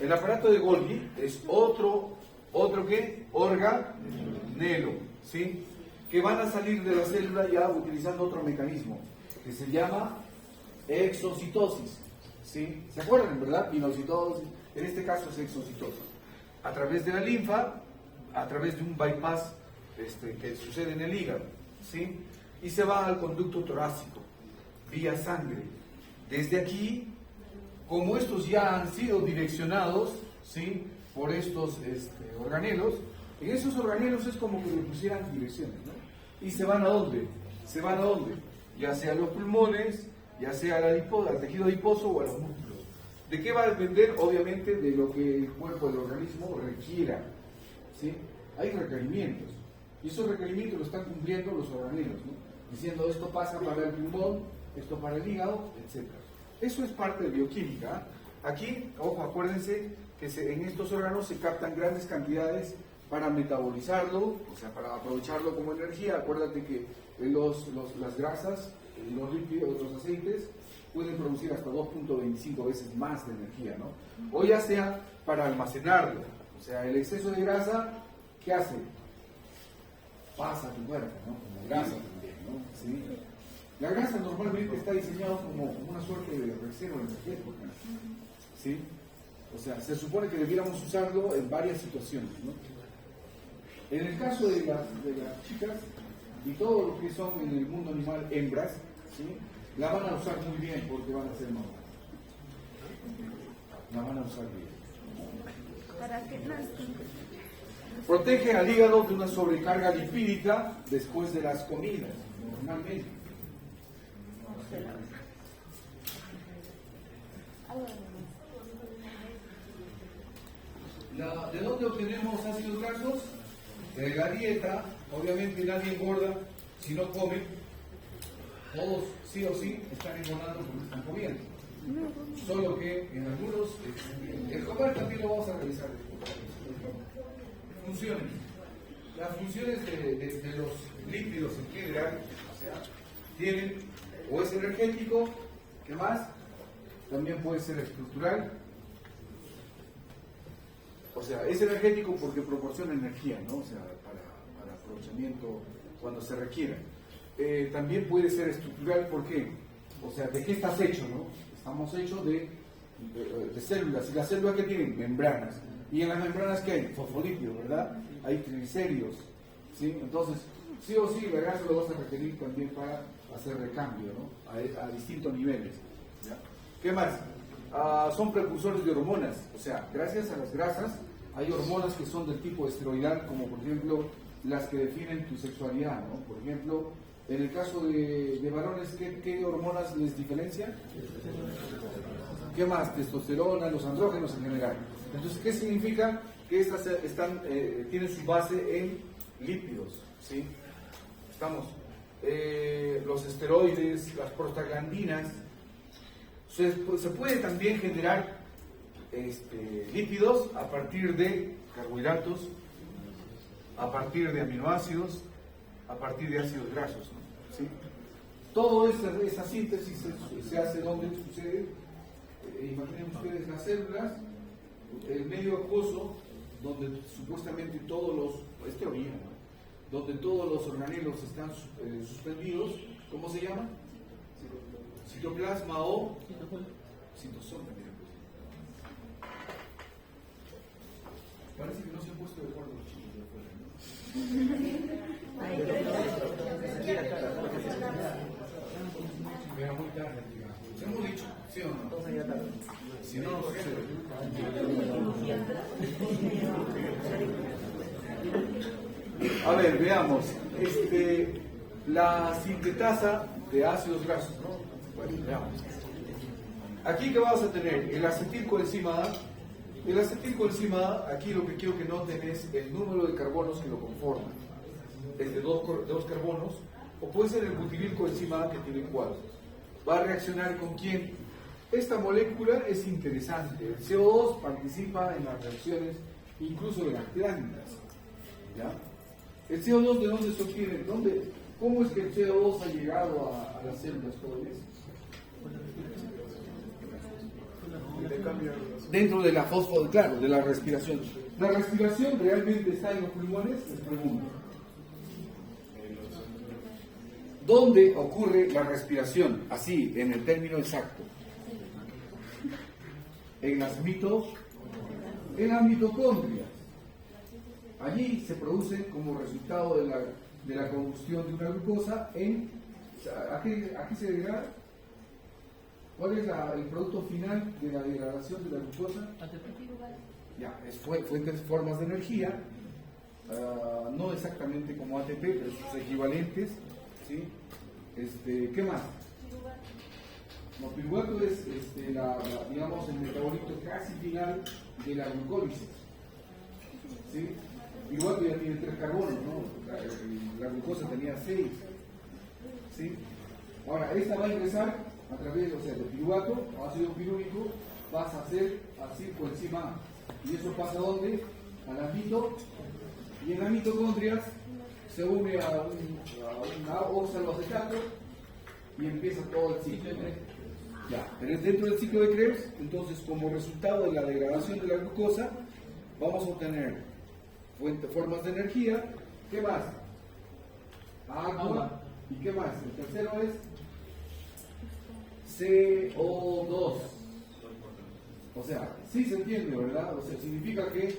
El aparato de Golgi es otro ¿qué? Organelo, ¿sí? Que van a salir de la célula ya utilizando otro mecanismo, que se llama exocitosis, ¿sí? ¿Se acuerdan, verdad? Pinocitosis, en este caso es exocitosis. A través de la linfa, a través de un bypass que sucede en el hígado, ¿sí? Y se va al conducto torácico, vía sangre. Desde aquí, como estos ya han sido direccionados, ¿sí? Por estos organelos, en esos organelos es como que le pusieran direcciones, ¿no? ¿Y se van a dónde? Se van a dónde, ya sea a los pulmones, ya sea al tejido adiposo o a los músculos. ¿De qué va a depender? Obviamente de lo que el cuerpo del organismo requiera, ¿sí? Hay requerimientos, y esos requerimientos lo están cumpliendo los organelos, ¿no? Diciendo esto pasa para el pulmón, esto para el hígado, etc. Eso es parte de bioquímica, Aquí, ojo, acuérdense que en estos órganos se captan grandes cantidades para metabolizarlo, o sea, para aprovecharlo como energía. Acuérdate que las grasas, los lípidos, los aceites, pueden producir hasta 2.25 veces más de energía, ¿no? O ya sea para almacenarlo, o sea, el exceso de grasa, ¿qué hace? Pasa a tu cuerpo, ¿no? Como grasa también, ¿no? ¿Sí? La grasa normalmente está diseñada como una suerte de reserva energética, ¿sí? O sea, se supone que debiéramos usarlo en varias situaciones, ¿no? En el caso de las chicas y todo lo que son en el mundo animal hembras, ¿sí? La van a usar muy bien porque van a ser mamás. La van a usar bien. Para que nazcan. Protege al hígado de una sobrecarga lipídica después de las comidas, normalmente. ¿De dónde obtenemos ácidos grasos? De la dieta. Obviamente nadie engorda si no come. Todos sí o sí están engordando porque están comiendo. Solo que en algunos, el comer también lo vamos a revisar después. Funciones. Las funciones de los lípidos en general, o sea, tienen, o es energético, ¿qué más? También puede ser estructural. O sea, es energético porque proporciona energía, ¿no? O sea, para aprovechamiento cuando se requiera. También puede ser estructural, ¿por qué? O sea, ¿de qué estás hecho, no? Estamos hechos de células. ¿Y las células qué tienen? Membranas. ¿Y en las membranas qué hay? Fosfolípidos, ¿verdad? Hay triglicéridos, ¿sí? Entonces, sí o sí, la grasa lo vas a requerir también para hacer recambio, ¿no? A distintos niveles, ¿ya? ¿Qué más? Son precursores de hormonas. O sea, gracias a las grasas hay hormonas que son del tipo esteroidal, como por ejemplo las que definen tu sexualidad, ¿no? Por ejemplo, en el caso de varones, ¿qué hormonas les diferencia? ¿Qué más? Testosterona, los andrógenos en general. Entonces, ¿qué significa? Que estas tienen su base en lípidos, ¿sí? Estamos. Los esteroides, las prostaglandinas. Se puede también generar lípidos a partir de carbohidratos, a partir de aminoácidos, a partir de ácidos grasos, ¿no? ¿Sí? Todo esa síntesis se hace donde sucede. Imaginen ustedes las células, el medio acuoso, donde supuestamente todos los, es teoría, ¿no? Donde todos los organelos están suspendidos. ¿Cómo se llama? Citoplasma o citosol también. Parece que no se han puesto de acuerdo los chicos de afuera, ¿no? Era muy tarde, digamos. Hemos dicho, ¿sí o no? Si no, no sucede. A ver, veamos. La sintetasa de ácidos grasos, ¿no? Bueno, veamos. Aquí que vamos a tener el acetilcoenzima A. El acetilcoenzima A, aquí lo que quiero que noten es el número de carbonos que lo conforman. Es de dos carbonos, o puede ser el butililcoenzima A que tiene 4. ¿Va a reaccionar con quién? Esta molécula es interesante. El CO2 participa en las reacciones incluso de las plantas, ¿ya? ¿El CO2 de dónde se obtiene? ¿Cómo es que el CO2 ha llegado a las células todavía? Dentro de la claro, de la respiración. ¿La respiración realmente está en los pulmones? Les pregunto. ¿Dónde ocurre la respiración? Así, en el término exacto. En las mitocondrias. Allí se produce como resultado de la combustión de una glucosa ¿a qué se degrada? ¿Cuál es el producto final de la degradación de la glucosa? Ya, fuentes formas de energía, no exactamente como ATP, pero sus equivalentes, ¿sí? ¿Qué más? No, piruvato es digamos, el metabolito casi final de la glucólisis, ¿sí? Piruvato ya tiene 3 carbonos, ¿no? La glucosa tenía 6, ¿sí? Ahora, esta va a ingresar a través, de piruvato, ácido pirúvico, pasa a ser así por encima A. ¿Y eso pasa a dónde? A la mito, y en las mitocondrias se une a un oxaloacetato y empieza todo el ciclo, ¿no? Ya, pero dentro del ciclo de Krebs, entonces como resultado de la degradación de la glucosa, vamos a obtener formas de energía. ¿Qué más? Agua. ¿Y qué más? El tercero es CO2. O sea, sí se entiende, ¿verdad? O sea, significa que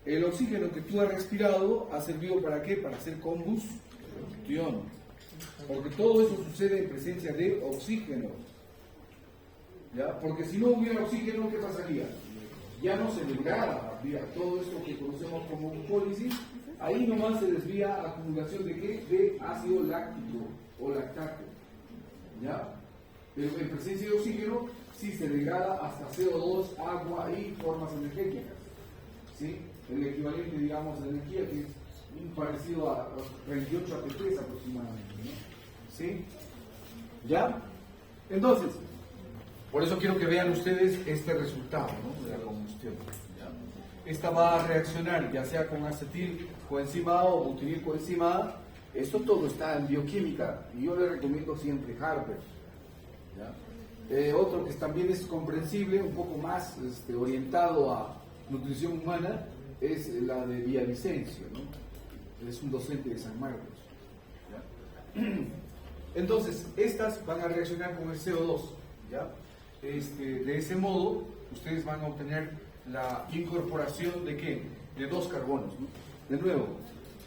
el oxígeno que tú has respirado ha servido ¿para qué? Para hacer combustión. Porque todo eso sucede en presencia de oxígeno. ¿Ya? Porque si no hubiera oxígeno, ¿qué pasaría? Ya no se degrada, mira, todo esto que conocemos como glucólisis, ahí nomás se desvía a acumulación de ¿qué? De ácido láctico o lactato. ¿Ya? Pero en presencia de oxígeno, sí se degrada hasta CO2, agua y formas energéticas. ¿Sí? El equivalente, digamos, de energía que es parecido a 28 ATP aproximadamente, ¿no? ¿Sí? ¿Ya? Entonces, por eso quiero que vean ustedes este resultado, ¿no? De la combustión. ¿Ya? Esta va a reaccionar ya sea con acetil coenzima A o butiril coenzima A. Esto todo está en bioquímica y yo le recomiendo siempre Harper. ¿Ya? Otro que también es comprensible, un poco más orientado a nutrición humana, es la de Villavicencio, ¿no? Es un docente de San Marcos. ¿Ya? Entonces, estas van a reaccionar con el CO2. ¿Ya? De ese modo, ustedes van a obtener la incorporación de ¿qué? De 2 carbonos, ¿no? De nuevo,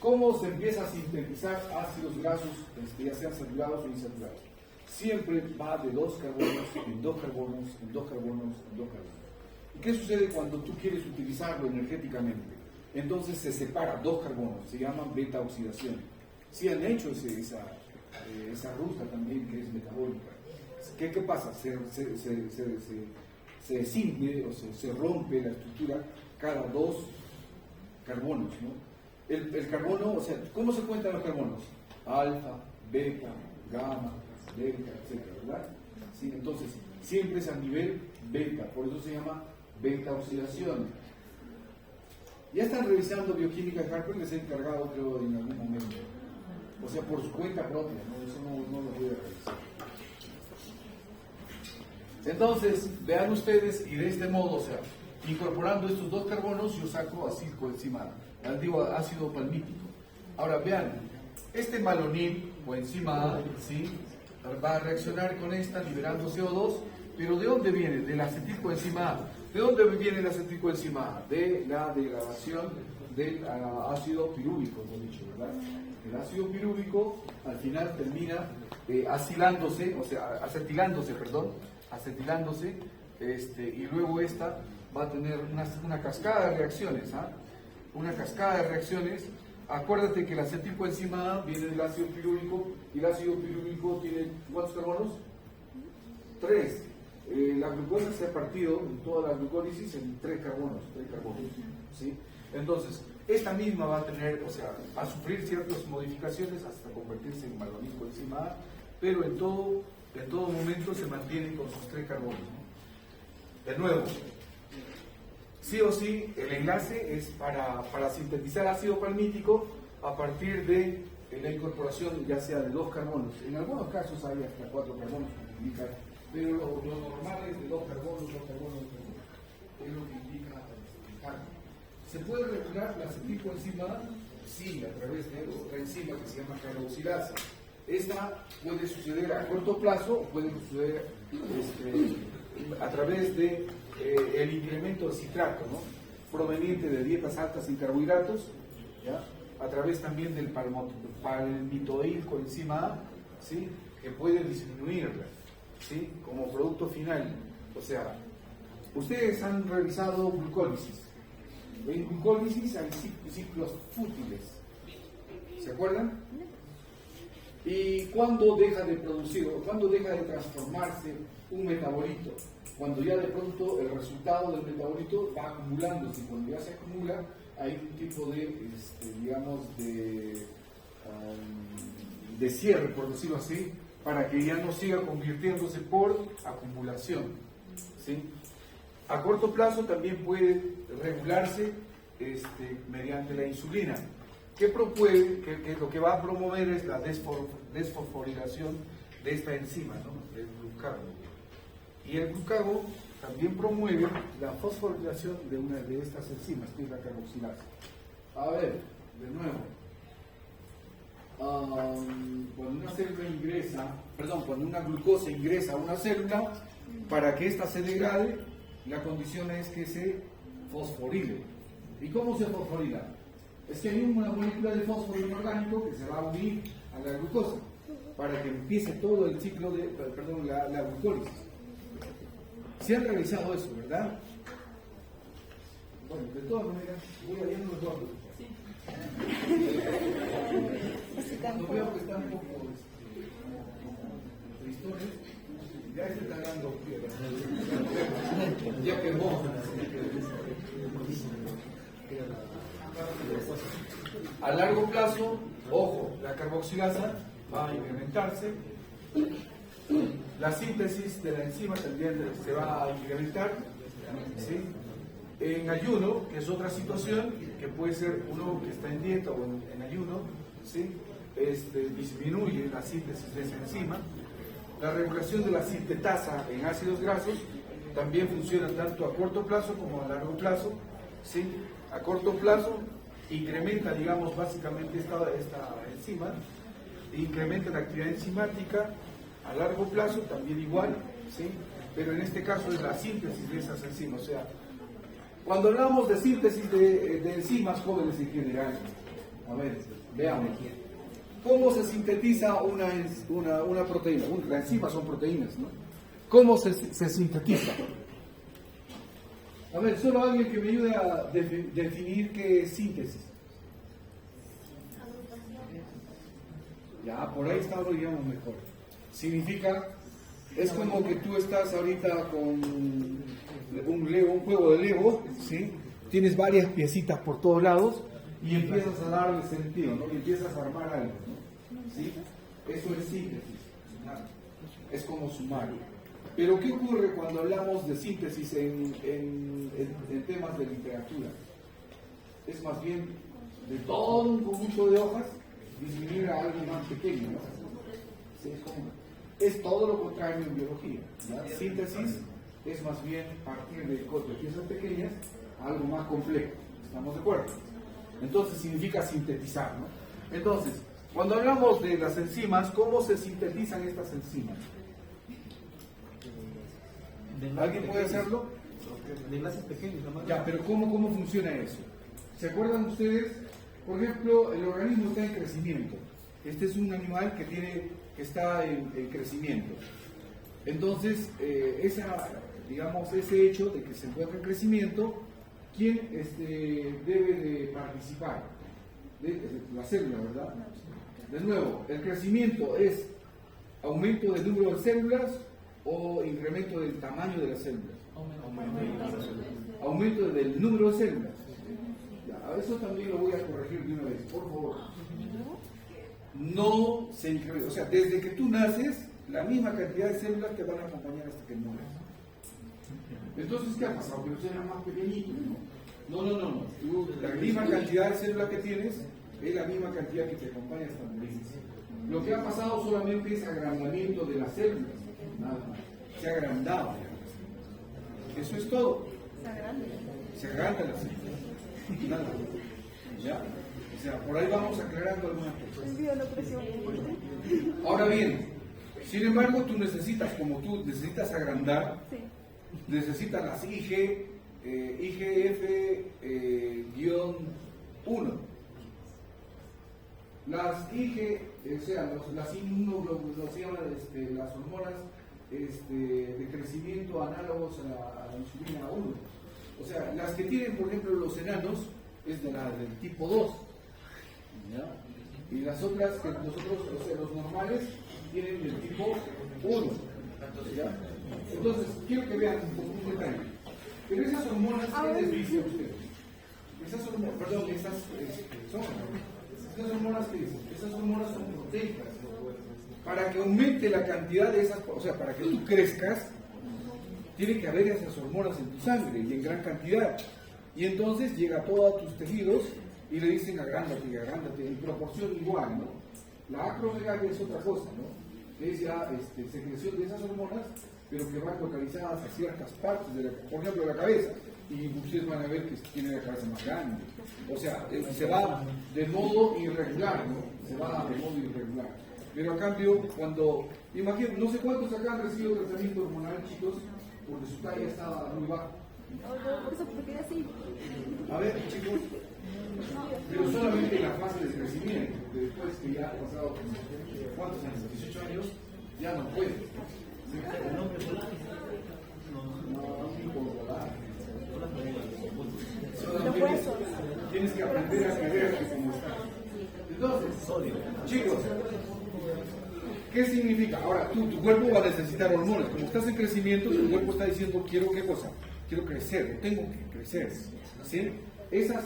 ¿cómo se empieza a sintetizar ácidos grasos, ya sean saturados o insaturados? Siempre va de 2 carbonos, en 2 carbonos, en 2 carbonos, en 2 carbonos. ¿Y qué sucede cuando tú quieres utilizarlo energéticamente? Entonces se separa 2 carbonos, se llaman beta oxidación. Sí han hecho esa ruta también que es metabólica. ¿Qué pasa? Se descinde o se rompe la estructura cada 2 carbonos, ¿no? El carbono, o sea, ¿cómo se cuentan los carbonos? Alfa, beta, gamma, delta, etcétera, ¿verdad? ¿Sí? Entonces, siempre es a nivel beta, por eso se llama beta oxidación. Ya están revisando bioquímica de Harper, les he encargado, creo, en algún momento. O sea, por su cuenta propia, ¿no? Eso no lo voy a revisar. Entonces, vean ustedes, y de este modo, o sea, incorporando estos 2 carbonos, yo saco ácido coenzima A, digo ácido palmítico. Ahora, vean, este malonil, coenzima A, ¿sí? Va a reaccionar con esta, liberando CO2, pero ¿de dónde viene? Del acetilcoenzima A. ¿De dónde viene el acetilcoenzima A? De la degradación del ácido pirúvico, hemos dicho, ¿verdad? El ácido pirúvico al final termina acetilándose, y luego esta va a tener una cascada de reacciones, ¿ah? Una cascada de reacciones. Acuérdate que el acetilcoenzima A viene del ácido pirúvico y el ácido pirúvico tiene ¿cuántos carbonos? 3. La glucosa se ha partido en toda la glucólisis en 3 carbonos, ¿sí? Entonces, esta misma va a tener, o sea, a sufrir ciertas modificaciones hasta convertirse en malonil coenzima A, pero en todo momento se mantiene con sus 3 carbonos, ¿no? De nuevo, sí o sí, el enlace es para sintetizar ácido palmítico a partir de la incorporación ya sea de 2 carbonos. En algunos casos hay hasta 4 carbonos que indican, pero lo normal es de 2 carbonos, 2 carbonos, es lo que indica Harper. ¿Se puede regular la acetilcoenzima A? Sí, a través de otra enzima que se llama carboxilasa. Esta puede suceder a corto plazo o puede suceder a través de el incremento de citrato, ¿no? Proveniente de dietas altas en carbohidratos, ¿ya? A través también del palmitoil coenzima A, ¿sí? Que puede disminuirla, ¿sí? Como producto final. O sea, ustedes han revisado glucólisis. En glucólisis hay ciclos fútiles, ¿se acuerdan? ¿Y cuándo deja de producir o cuándo deja de transformarse un metabolito? Cuando ya de pronto el resultado del metabolito va acumulándose. Cuando ya se acumula, hay un tipo de, digamos, de cierre, por decirlo así, para que ya no siga convirtiéndose por acumulación. ¿sí? A corto plazo también puede regularse mediante la insulina, que lo que va a promover es la desfosforilación de esta enzima, ¿no? El glucago. Y el glucago también promueve la fosforilación de una de estas enzimas, que es la carboxilasa. A ver, de nuevo. Cuando una glucosa ingresa a una célula, para que ésta se degrade, la condición es que se fosforile. ¿Y cómo se fosforila? Es que hay una molécula de fósforo inorgánico que se va a unir a la glucosa para que empiece todo el ciclo de, la glucólisis. Se han realizado eso, ¿verdad? Bueno, de todas maneras, voy a ir a los dos. Cuando veo que están un poco tristones, ya se está dando piedra. Ya quemó. A largo plazo, ojo, la carboxilasa va a incrementarse, la síntesis de la enzima también se va a incrementar, ¿sí? En ayuno, que es otra situación, que puede ser uno que está en dieta o en ayuno, ¿sí? Disminuye la síntesis de esa enzima. La regulación de la sintetasa en ácidos grasos también funciona tanto a corto plazo como a largo plazo, ¿sí? A corto plazo incrementa, digamos, básicamente esta enzima, incrementa la actividad enzimática. A largo plazo también igual, ¿sí? Pero en este caso es la síntesis de esas enzimas. O sea, cuando hablamos de síntesis de enzimas, jóvenes en general, a ver, veamos. ¿Cómo se sintetiza una proteína? Las enzimas son proteínas, ¿no? ¿Cómo se sintetiza? A ver, solo alguien que me ayude a definir qué es síntesis. Ya, por ahí está, lo digamos mejor. Significa, es como que tú estás ahorita con un juego de Lego, ¿sí? Tienes varias piecitas por todos lados y empiezas a darle sentido, ¿no? Y empiezas a armar algo, ¿no? ¿Sí? Eso es síntesis, es como sumar. Pero ¿qué ocurre cuando hablamos de síntesis en temas de literatura? Es más bien de todo un conjunto de hojas disminuir a algo más pequeño, ¿no? ¿Sí? Es todo lo contrario en biología, ¿no? Síntesis es más bien partir de piezas pequeñas a algo más complejo. ¿Estamos de acuerdo? Entonces significa sintetizar, ¿no? Entonces, cuando hablamos de las enzimas, ¿cómo se sintetizan estas enzimas? ¿Alguien puede hacerlo? De enlaces pequeños, nomás. Ya, pero ¿cómo funciona eso? ¿Se acuerdan ustedes? Por ejemplo, el organismo está en crecimiento. Este es un animal que está en crecimiento. Entonces, ese hecho de que se encuentra en crecimiento, ¿quién debe de participar? La célula, ¿verdad? De nuevo, el crecimiento es aumento del número de células o incremento del tamaño de las células. Aumento del número de células. Ya, eso también lo voy a corregir de una vez, por favor. No se incrementa, o sea, desde que tú naces, la misma cantidad de células te van a acompañar hasta que mueras. Entonces, ¿qué ha pasado? Que los eran más pequeñitos, ¿no? No. La misma cantidad de células que tienes es la misma cantidad que te acompaña hasta morir. Lo que ha pasado solamente es agrandamiento de las células, nada más. Se ha agrandado. Eso es todo. Se agranda la célula. Nada. ¿Ya? O sea, por ahí vamos aclarando algunas cosas. Ahora bien, sin embargo, tú necesitas agrandar, necesitas las IGF-1. Las IG, o sea, las hormonas de crecimiento análogos a la insulina 1. O sea, las que tienen, por ejemplo, los enanos, es del tipo 2. ¿Ya? Y las otras que nosotros, o sea, los normales, tienen del tipo 1. ¿Ya? Entonces, quiero que vean un detalle. Pero esas hormonas, ¿qué les dicen ustedes? Esas hormonas, esas hormonas, ¿qué dicen? Esas hormonas son proteicas. Para que aumente la cantidad de esas, o sea, para que tú crezcas, tiene que haber esas hormonas en tu sangre y en gran cantidad. Y entonces llega a todos tus tejidos y le dicen agrándate, agrándate, en proporción igual, ¿no? La acromegalia es otra cosa, ¿no? Es ya secreción de esas hormonas, pero que van localizadas a ciertas partes, por ejemplo, la cabeza. Y ustedes van a ver que tiene la cabeza más grande. O sea, se va de modo irregular, ¿no? Se va de modo irregular. Pero a cambio, cuando, imagínense, no sé cuántos acá han recibido tratamiento hormonal, chicos, porque su talla estaba muy baja. Por eso porque así. A ver, chicos, pero solamente en la fase de crecimiento, porque después que ya ha pasado, ¿cuántos años? 18 años, ya no puede. El nombre solar. No puedo volar. Los huesos. Tienes que aprender a quererte como estás. Entonces, chicos, ¿qué significa? Ahora, tu cuerpo va a necesitar hormonas. Como estás en crecimiento, tu cuerpo está diciendo, quiero qué cosa, quiero crecer, o tengo que crecer. ¿Sí? Esas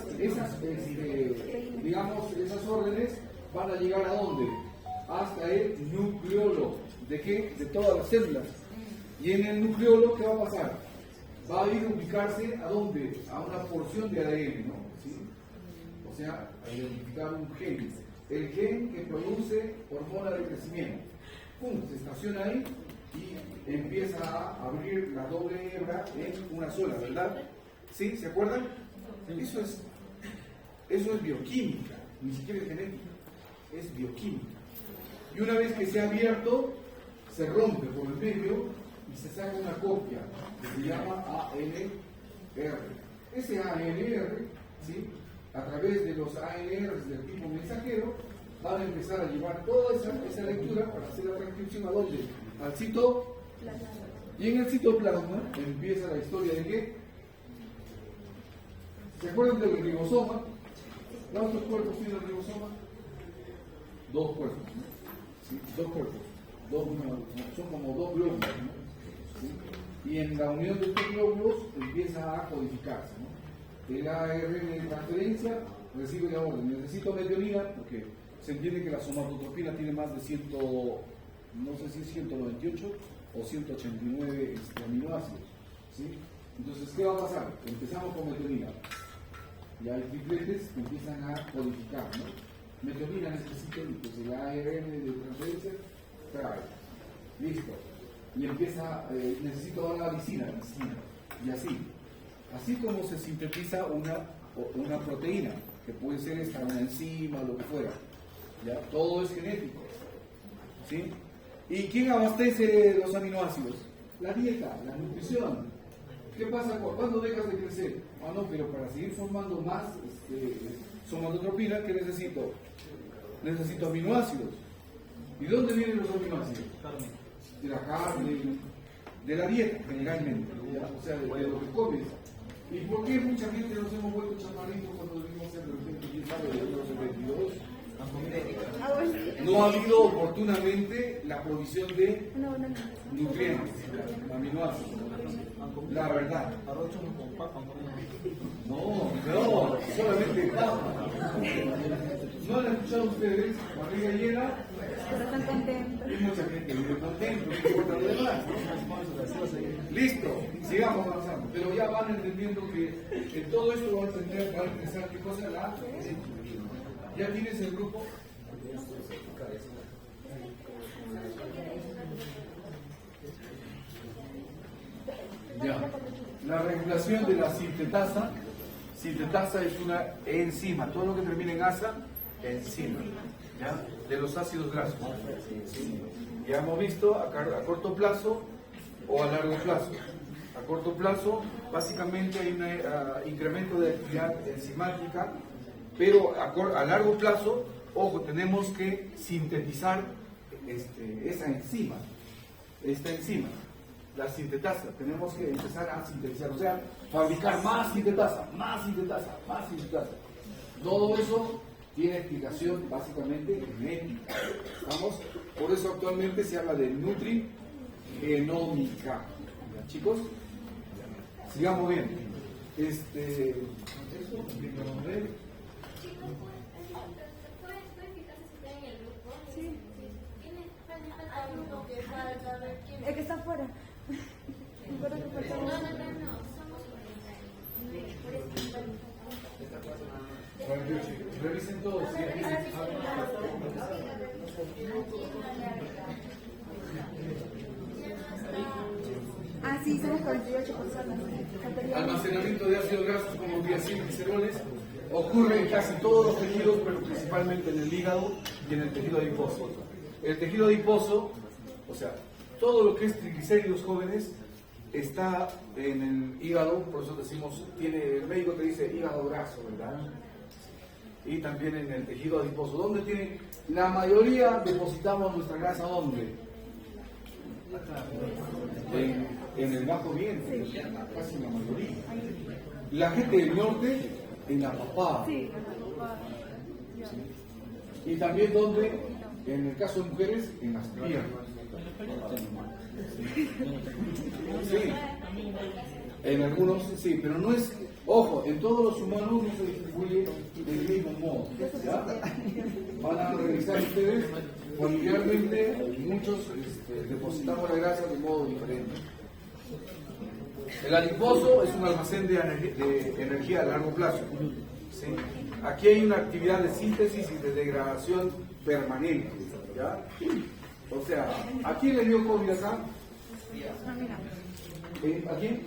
órdenes van a llegar a dónde? Hasta el nucleolo. ¿De qué? De todas las células. Y en el nucleolo, ¿qué va a pasar? Va a ir a ubicarse a dónde? A una porción de ADN, ¿no? ¿Sí? O sea, a identificar un gen. El gen que produce hormona de crecimiento. ¡Pum! Se estaciona ahí y empieza a abrir la doble hebra en una sola, ¿verdad? ¿Sí? ¿Se acuerdan? Eso es bioquímica, ni siquiera es genética, es bioquímica. Y una vez que se ha abierto, se rompe por el medio y se saca una copia que se llama ANR. Ese ANR, ¿sí? A través de los ANRs del tipo mensajero, van a empezar a llevar toda esa lectura para hacer la transcripción a dónde? Al citoplasma. Y en el citoplasma empieza la historia de qué? ¿Se acuerdan del ribosoma? ¿Cuántos cuerpos tiene el ribosoma? 2 cuerpos, ¿no? ¿Sí? 2 cuerpos. Son como 2 glóbulos, ¿no? ¿Sí? Y en la unión de estos glóbulos empieza a codificarse, ¿no? El ARN de transferencia recibe la orden. Necesito metionina, porque se entiende que la somatotropina tiene más de 198 o 189 aminoácidos. ¿Sí? Entonces, ¿qué va a pasar? Empezamos con metionina. Y hay tripletes que empiezan a codificar, ¿no? Metionina necesito, pues el ARN de transferencia trae. Listo. Y empieza, necesito dar la lisina. Y así. Así como se sintetiza una proteína, que puede ser una enzima, lo que fuera. ¿Ya? Todo es genético. ¿Sí? ¿Y quién abastece los aminoácidos? La dieta, la nutrición. ¿Qué pasa cuando dejas de crecer? Ah, no, pero para seguir formando más somatotropina, ¿qué necesito? Necesito aminoácidos. ¿Y dónde vienen los aminoácidos? De la carne, de la dieta, generalmente. ¿Ya? O sea, de lo que comes. ¿Y por qué mucha gente nos hemos vuelto chaparritos cuando debimos ser de repente 10 años de los 22? No ha habido oportunamente la provisión de nutrientes, aminoácidos. La verdad. No, solamente papa. ¿No han escuchado ustedes? Barriga llena. Pero están contentos. Y mucha gente vive contento, no importa lo demás. Listo, sigamos avanzando. Pero ya van entendiendo que en todo esto van a empezar qué cosa la. ¿Ya tienes el grupo? Ya. La regulación de la sintetasa. Sintetasa es una enzima. Todo lo que termina en asa, enzima. ¿Ya? De los ácidos grasos. ¿Sí? Ya hemos visto a corto plazo o a largo plazo. A corto plazo, básicamente hay un incremento de actividad enzimática, pero a largo plazo, ojo, tenemos que sintetizar esa enzima, esta enzima, la sintetasa. Tenemos que empezar a sintetizar, o sea, fabricar más sintetasa, más sintetasa, más sintetasa. Todo eso tiene explicación básicamente genética. ¿Estamos? Por eso actualmente se habla de nutrigenómica. ¿Ya, chicos? Sigamos bien. Chicos, ¿puedes explicar si está en el grupo? Sí. ¿Quién falta uno que falta? A ver, ¿quién? El que está afuera. somos 40. Revisen todos. Ah, sí, somos 48 personas. Almacenamiento de ácidos grasos como diacilgliceroles ocurre en casi todos los tejidos, pero principalmente en el hígado y en el tejido adiposo. El tejido adiposo, o sea, todo lo que es triglicéridos jóvenes está en el hígado, por eso decimos, el médico te dice hígado graso, ¿verdad? Y también en el tejido adiposo. ¿Dónde tiene? La mayoría depositamos nuestra grasa, ¿dónde? En el bajo vientre, casi la mayoría. La gente del norte, en la papada. Sí, la papada. ¿Sí? Y también donde, en el caso de mujeres, en las piernas. Sí. En algunos, sí, pero no es, ojo, en todos los humanos no se distribuye del mismo modo. ¿Ya? Van a revisar ustedes, familiarmente muchos depositamos la grasa de modo diferente. El adiposo es un almacén de energía a largo plazo. ¿Sí? Aquí hay una actividad de síntesis y de degradación permanente. ¿Ya? O sea, ¿a quién le dio COVID acá? ¿A quién?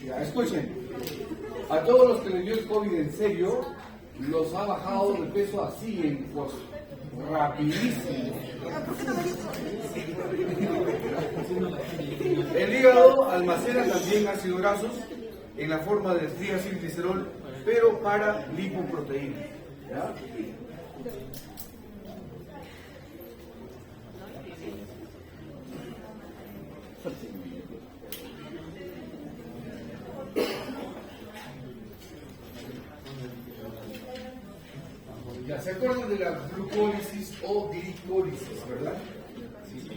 Ya, escuchen, a todos los que les dio el COVID en serio, los ha bajado de peso así, pues, rapidísimo. El hígado almacena también ácidos grasos en la forma de triacilglicerol, pero para lipoproteínas. ¿Ya? Ya, ¿se acuerdan de la glucólisis o glicólisis, verdad? Sí.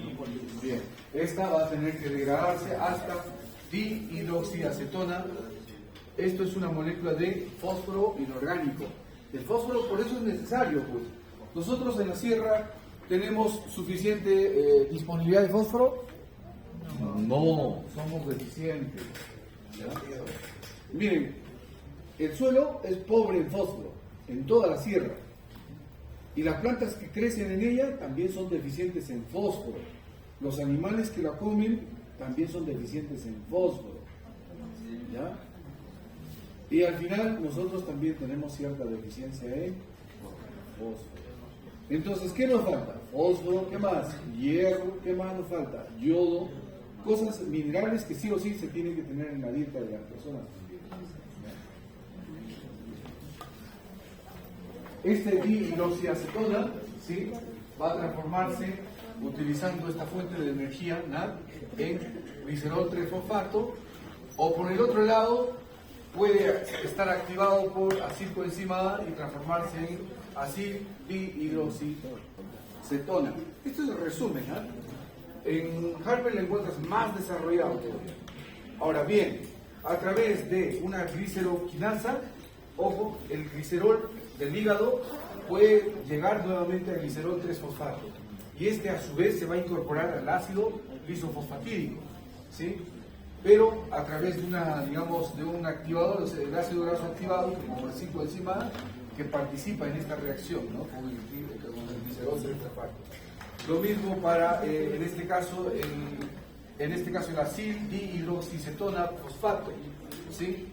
Bien, esta va a tener que degradarse hasta dihidroxiacetona. Esto es una molécula de fósforo inorgánico. El fósforo por eso es necesario, pues. Nosotros en la sierra tenemos suficiente disponibilidad de fósforo. No, somos deficientes. ¿Ya? Miren, el suelo es pobre en fósforo, en toda la sierra. Y las plantas que crecen en ella también son deficientes en fósforo. Los animales que la comen también son deficientes en fósforo. ¿Ya? Y al final nosotros también tenemos cierta deficiencia en fósforo. Entonces, ¿qué nos falta? Fósforo, ¿qué más? Hierro, ¿qué más nos falta? Yodo, cosas minerales que sí o sí se tienen que tener en la dieta de las personas también. Este dihidroxiacetona, ¿sí?, va a transformarse utilizando esta fuente de energía, ¿no?, en glicerol 3-fosfato, o por el otro lado puede estar activado por acilcoenzima A y transformarse en acildihidroxicetona. Esto es el resumen, ¿no? En Harper lo encuentras más desarrollado todavía. Ahora bien, a través de una gliceroquinasa, ojo, el glicerol del hígado puede llegar nuevamente al glicerol 3-fosfato y este a su vez se va a incorporar al ácido glisofosfatídico, ¿sí? Pero a través de una, digamos, de un activador, el ácido graso activado, como el 5-enzima A, que participa en esta reacción, ¿no?, con el glicerol 3-fosfato. Lo mismo para, en este caso, el acildihidroxicetona fosfato, ¿sí?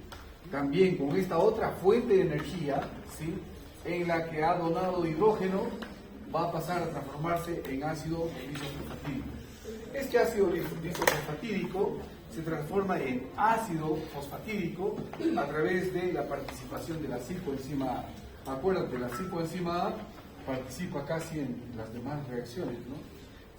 También con esta otra fuente de energía, ¿sí?, en la que ha donado hidrógeno, va a pasar a transformarse en ácido lisofosfatídico. Este ácido lisofosfatídico se transforma en ácido fosfatídico a través de la participación de la acilcoenzima A. Acuérdate, la acilcoenzima A participa casi en las demás reacciones, ¿no?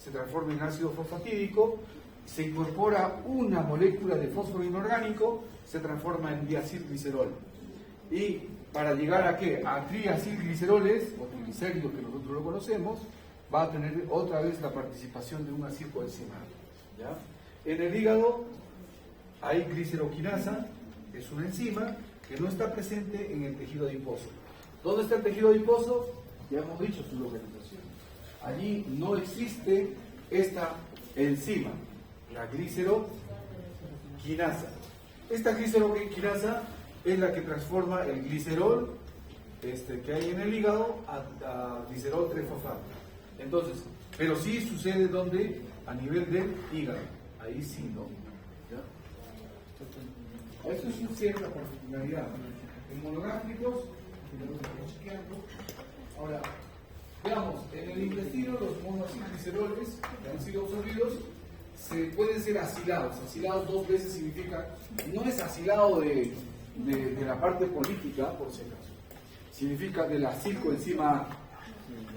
Se transforma en ácido fosfatídico, se incorpora una molécula de fósforo inorgánico, se transforma en diacilglicerol. Y para llegar a ¿qué? A triacilgliceroles, o triglicéridos que nosotros lo conocemos, va a tener otra vez la participación de un acilcoenzima A. ¿Ya? En el hígado hay gliceroquinasa, es una enzima que no está presente en el tejido adiposo. ¿Dónde está el tejido adiposo? Ya hemos dicho su localización. Allí no existe esta enzima, la gliceroquinasa. quinasa. Esta gliceroquinasa es la que transforma el glicerol que hay en el hígado a glicerol 3-fosfato. Entonces, pero sí sucede donde a nivel del hígado. Ahí sí, ¿no? ¿Ya? Eso es una cierta particularidad. En monogástricos, ahora, veamos, en el intestino los monoacigliceroles que han sido absorbidos pueden ser acilados. Acilados 2 veces significa, no es asilado de la parte política, por si acaso, significa de la circoenzima A.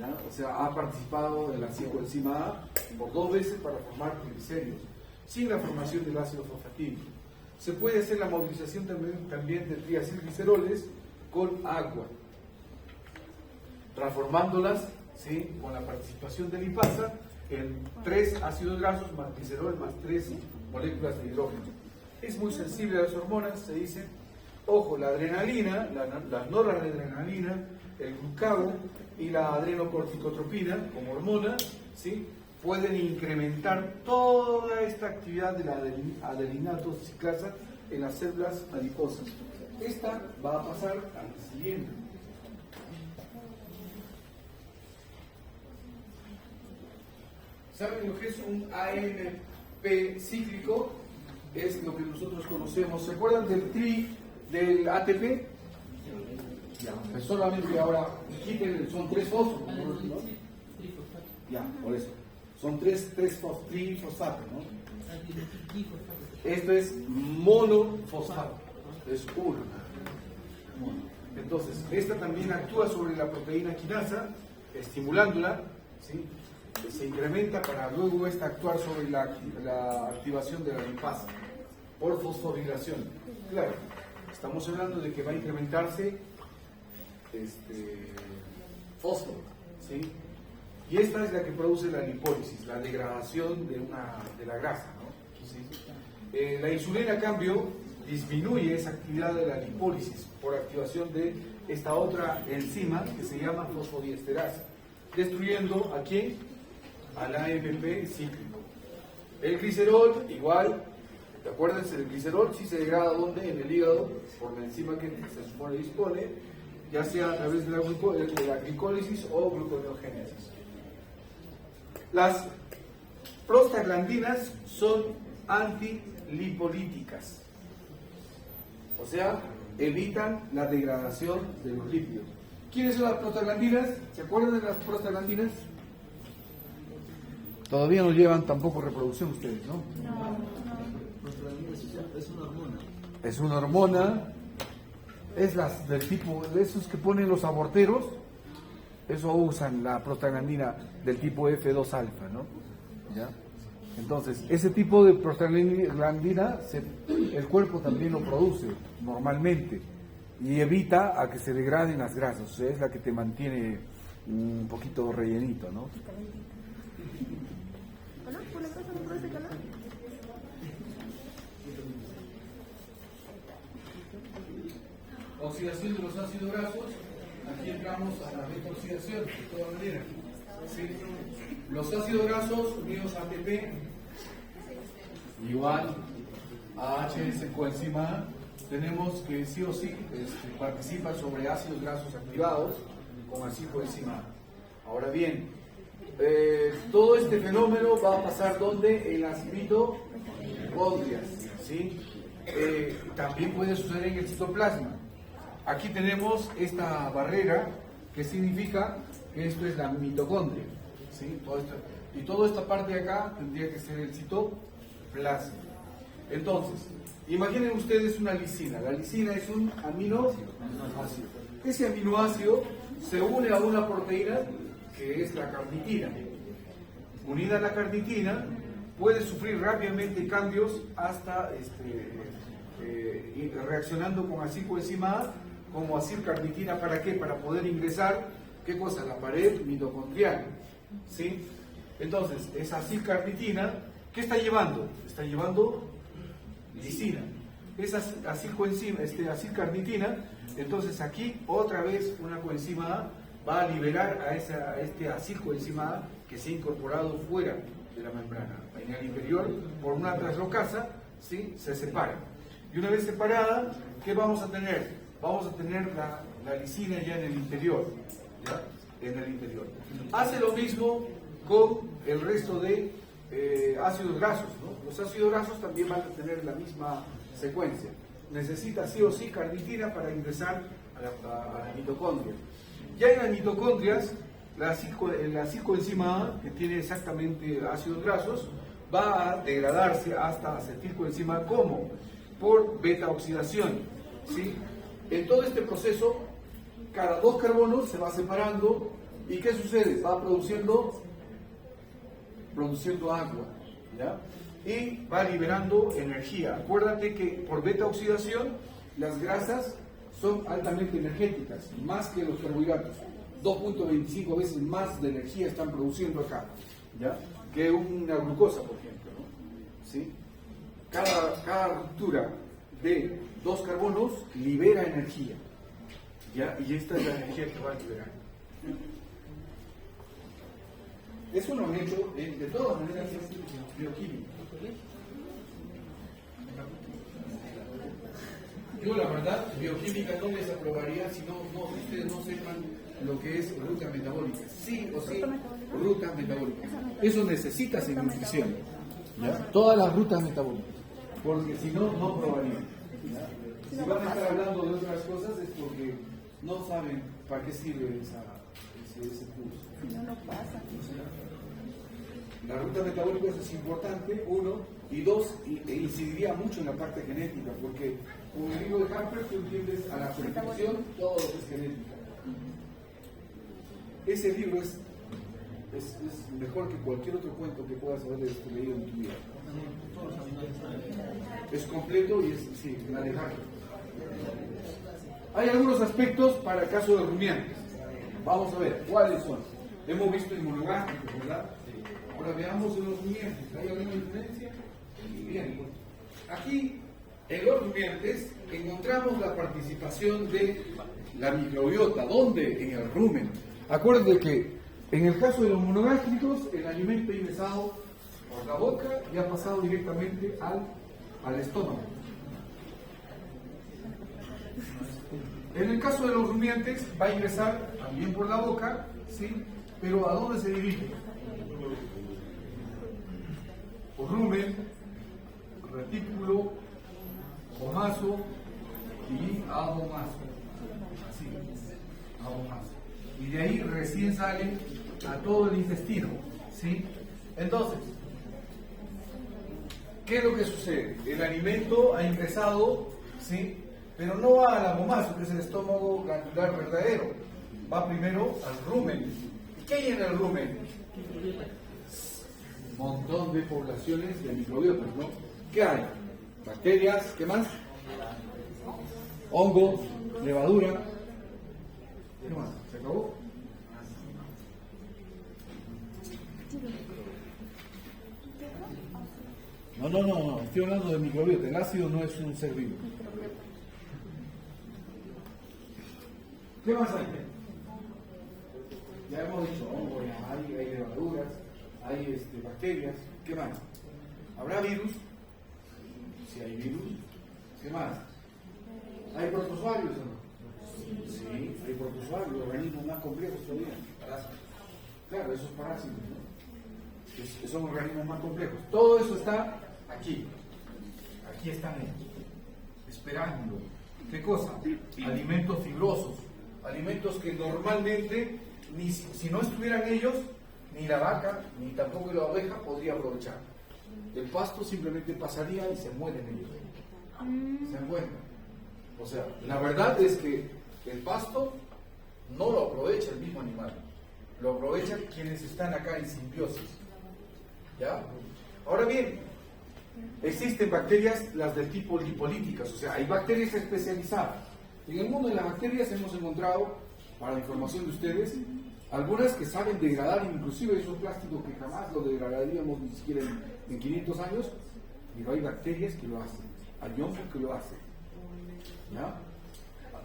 ¿Ya? O sea, ha participado de la circoenzima A por 2 veces para formar triglicéridos, sin la formación del ácido fosfatídico. Se puede hacer la movilización también de triacilgliceroles con agua, transformándolas, ¿sí?, con la participación de lipasa en 3 ácidos grasos más glicerol más 3 moléculas de hidrógeno. Es muy sensible a las hormonas, se dice. Ojo, la adrenalina, la noradrenalina, el glucagón y la adrenocorticotropina como hormona, ¿sí?, pueden incrementar toda esta actividad de la adelinato ciclasa en las células adiposas. Esta va a pasar al siguiente. ¿Saben lo que es un AMP cíclico? Es lo que nosotros conocemos. ¿Se acuerdan del ATP? Ya, pues solamente ahora quiten, son 3 fosfatos, ¿no? Ya, por eso. Son 3 trifosfatos, ¿no? Esto es monofosfato, es uno. Entonces, esta también actúa sobre la proteína quinasa, estimulándola, ¿sí?, se incrementa para luego esta actuar sobre la activación de la lipasa por fosforilación. Claro, estamos hablando de que va a incrementarse fósforo, ¿sí? Y esta es la que produce la lipólisis, la degradación de la grasa, ¿no? ¿Sí? La insulina, a cambio, disminuye esa actividad de la lipólisis por activación de esta otra enzima que se llama fosfodiesterasa, destruyendo ¿a quién? Al AMP cíclico. El glicerol, igual, acuérdense, el glicerol sí se degrada ¿dónde? En el hígado, por la enzima que se supone dispone, ya sea a través de la glicólisis o gluconeogénesis. Las prostaglandinas son antilipolíticas, o sea, evitan la degradación de los lípidos. ¿Quiénes son las prostaglandinas? ¿Se acuerdan de las prostaglandinas? Todavía no llevan tampoco reproducción ustedes, ¿no? No. Es una hormona. Es una hormona, es las del tipo, de esos que ponen los aborteros, eso usan la prostaglandina del tipo F2 alfa, ¿no? ¿Ya? Entonces, ese tipo de prostaglandina el cuerpo también lo produce normalmente y evita a que se degraden las grasas, o sea, es la que te mantiene un poquito rellenito, ¿no? ¿Por la casa no produce calor? Oxidación de los ácidos grasos, aquí entramos a la retroxidación, de todas maneras. ¿Sí? Los ácidos grasos unidos a ATP, igual a HS coenzima A, tenemos que sí o sí participa sobre ácidos grasos activados con así coenzima A. Ahora bien, todo este fenómeno va a pasar ¿dónde? En las mitocondrias, ¿sí? También puede suceder en el citoplasma. Aquí tenemos esta barrera que significa que esto es la mitocondria, ¿sí? Y toda esta parte de acá tendría que ser el citoplasma. Entonces, imaginen ustedes una lisina. La lisina es un aminoácido. Ese aminoácido se une a una proteína que es la carnitina. Unida a la carnitina, puede sufrir rápidamente cambios hasta reaccionando con acilcoenzima A como acilcarnitina. ¿Para qué? Para poder ingresar, ¿qué cosa? La pared mitocondrial, ¿sí? Entonces, esa acilcarnitina, ¿qué está llevando? Está llevando lisina. Esa acilcarnitina, entonces aquí otra vez una coenzima A va a liberar a este acilcoenzima A que se ha incorporado fuera de la membrana. En el interior, por una translocasa, ¿sí? Se separan. Y una vez separada, ¿qué vamos a tener? Vamos a tener la lisina ya en el interior. ¿Ya? En el interior. Hace lo mismo con el resto de ácidos grasos, ¿no? Los ácidos grasos también van a tener la misma secuencia. Necesita sí o sí carnitina para ingresar a la mitocondria. Ya en las mitocondrias, la circoenzima A, que tiene exactamente ácidos grasos, va a degradarse hasta acetilcoenzima A. ¿Cómo? Por beta oxidación, ¿sí? En todo este proceso, cada 2 carbonos se va separando. ¿Y qué sucede? Va produciendo agua, ¿ya? Y va liberando energía. Acuérdate que por beta oxidación las grasas son altamente energéticas, más que los carbohidratos. 2.25 veces más de energía están produciendo acá, ¿ya? Que una glucosa, por ejemplo, ¿no? ¿Sí? Cada ruptura de 2 carbonos libera energía, ¿ya? Y esta es la energía que va a liberar. Eso lo han hecho de todas maneras bioquímica. Yo la verdad, bioquímica no les aprobaría si ustedes no sepan lo que es ruta metabólica. Sí o sí, ruta metabólica. Eso necesitas en nutrición. ¿Ya? Todas las rutas metabólicas. Porque si no, no probarían. Si van a estar hablando de otras cosas es porque no saben para qué sirve ese curso. Si no, no pasa. La ruta metabólica es importante, 1, y 2, incidiría mucho en la parte genética, porque con el libro de Harper tú entiendes a la perfección todo lo que es genética. Ese libro es mejor que cualquier otro cuento que puedas haber leído en tu vida. Es completo y es la de Harper. Hay algunos aspectos para el caso de rumiantes. Vamos a ver, ¿cuáles son? Hemos visto inmunogástricos, ¿verdad? Ahora veamos en los rumiantes. ¿Hay alguna diferencia? Bien. Aquí, en los rumiantes, encontramos la participación de la microbiota. ¿Dónde? En el rumen. Acuérdense que en el caso de los monogástricos, el alimento ingresado por la boca y ha pasado directamente al estómago. En el caso de los rumiantes, va a ingresar también por la boca, ¿sí? Pero ¿a dónde se dirige? Por rumen, retículo, omaso y abomaso. Así, abomaso. Y de ahí recién sale a todo el intestino, ¿sí? Entonces, ¿qué es lo que sucede? El alimento ha ingresado, ¿sí? Pero no va al abomaso, que es el estómago glandular verdadero. Va primero al rumen. ¿Y qué hay en el rumen? Un montón de poblaciones de microbiotas, ¿no? ¿Qué hay? Bacterias, ¿qué más? Hongos, levadura. ¿Qué más? ¿Se acabó? No, estoy hablando de microbiota. El ácido no es un ser vivo. ¿Qué más hay? Ya hemos dicho hongos, hay levaduras, hay bacterias. ¿Qué más? ¿Habrá virus? Si hay virus. ¿Qué más? ¿Hay protozoarios o no? Sí, hay protozoarios, organismos más complejos todavía. Parásitos. Claro, esos parásitos, ¿no? Que son organismos más complejos. Todo eso está aquí. Aquí están esperando. ¿Qué cosa? Alimentos fibrosos. Alimentos que normalmente, si no estuvieran ellos, ni la vaca, ni tampoco la oveja podría aprovechar. El pasto simplemente pasaría y se mueren ellos. Se mueren. O sea, la verdad es que el pasto no lo aprovecha el mismo animal. Lo aprovechan quienes están acá en simbiosis. ¿Ya? Ahora bien, existen bacterias, las del tipo lipolíticas, o sea, hay bacterias especializadas. En el mundo de las bacterias hemos encontrado, para la información de ustedes, algunas que saben degradar inclusive esos plásticos que jamás lo degradaríamos ni siquiera en 500 años, pero hay bacterias que lo hacen, hay hongos que lo hacen. ¿Ya?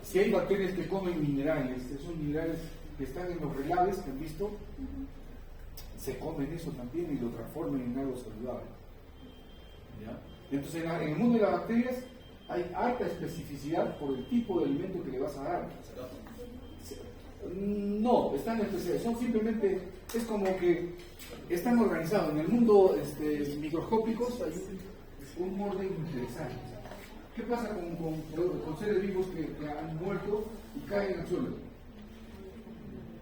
Si hay bacterias que comen minerales, esos minerales que están en los relaves que han visto, se comen eso también y lo transforman en algo saludable. ¿Ya? Entonces, en el mundo de las bacterias hay alta especificidad por el tipo de alimento que le vas a dar. No, están especiales, son simplemente, es como que están organizados. En el mundo microscópicos hay un orden interesante. ¿Qué pasa con seres vivos que han muerto y caen al suelo?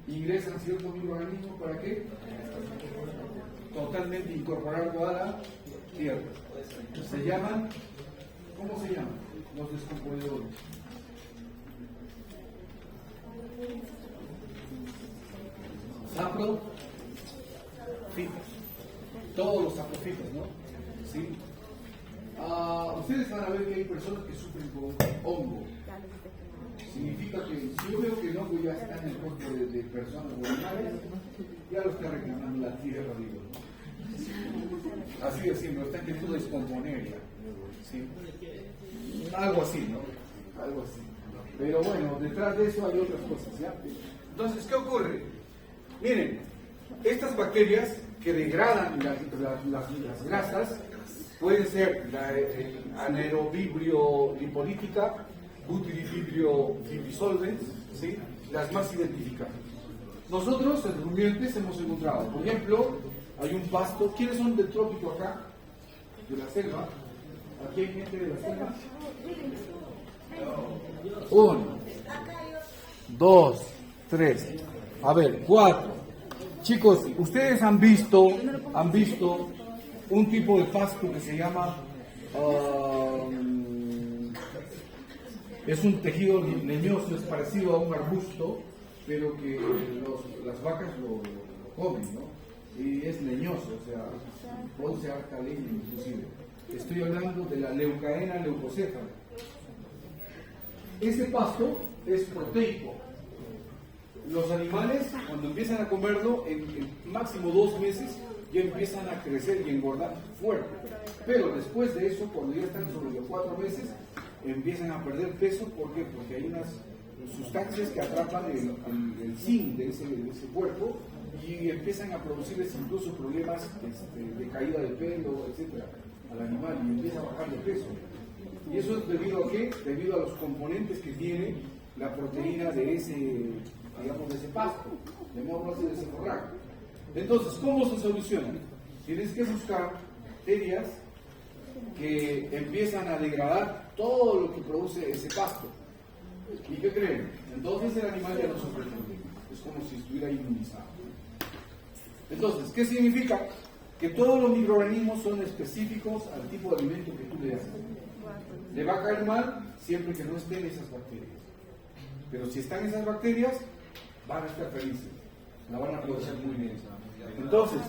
Ingresan ciertos microorganismos para qué? Totalmente incorporarlo a la tierra. Se llaman, ¿cómo se llaman? Los descomponedores. Saprofitos. Todos los saprofitos, ¿no? ¿Sí? Ustedes van a ver que hay personas que sufren con hongo. Significa que si yo veo que el hongo ya está en el cuerpo de personas o animales, ya lo está reclamando la tierra, digo. Así de simple, lo están queriendo descomponer ya. ¿Sí? Algo así, ¿no? Algo así. Pero bueno, detrás de eso hay otras cosas, ¿ya? Entonces, ¿qué ocurre? Miren, estas bacterias que degradan las grasas pueden ser la anaerobibrio lipolítica, butiribibrio fibrisolvens, ¿sí? Las más identificadas. Nosotros, en rumiantes, hemos encontrado, por ejemplo, hay un pasto. ¿Quiénes son del trópico acá? De la selva. Aquí hay gente de la selva. 1, 2, 3. A ver, 4. Chicos, ustedes han visto un tipo de pasto que se llama es un tejido leñoso, es parecido a un arbusto, pero que las vacas lo comen, ¿no? Y es leñoso, o sea, produce harta leña inclusive. Estoy hablando de la Leucaena leucocéfala. Ese pasto es proteico. Los animales, cuando empiezan a comerlo, en máximo 2 meses, ya empiezan a crecer y engordar fuerte. Pero después de eso, cuando ya están sobre los 4 meses, empiezan a perder peso. ¿Por qué? Porque hay unas sustancias que atrapan el zinc de ese cuerpo y empiezan a producirles incluso problemas de caída de pelo, etcétera, al animal, y empieza a bajar de peso. ¿Y eso es debido a qué? Debido a los componentes que tiene la proteína de ese, digamos, de ese pasto, de ese forraje. Entonces, ¿cómo se soluciona? Tienes que buscar bacterias que empiezan a degradar todo lo que produce ese pasto. ¿Y qué creen? Entonces el animal ya no sufre problema. Es como si estuviera inmunizado. Entonces, ¿qué significa? Que todos los microorganismos son específicos al tipo de alimento que tú le das. Le va a caer mal siempre que no estén esas bacterias. Pero si están esas bacterias, van a estar felices. La van a producir muy bien. Entonces,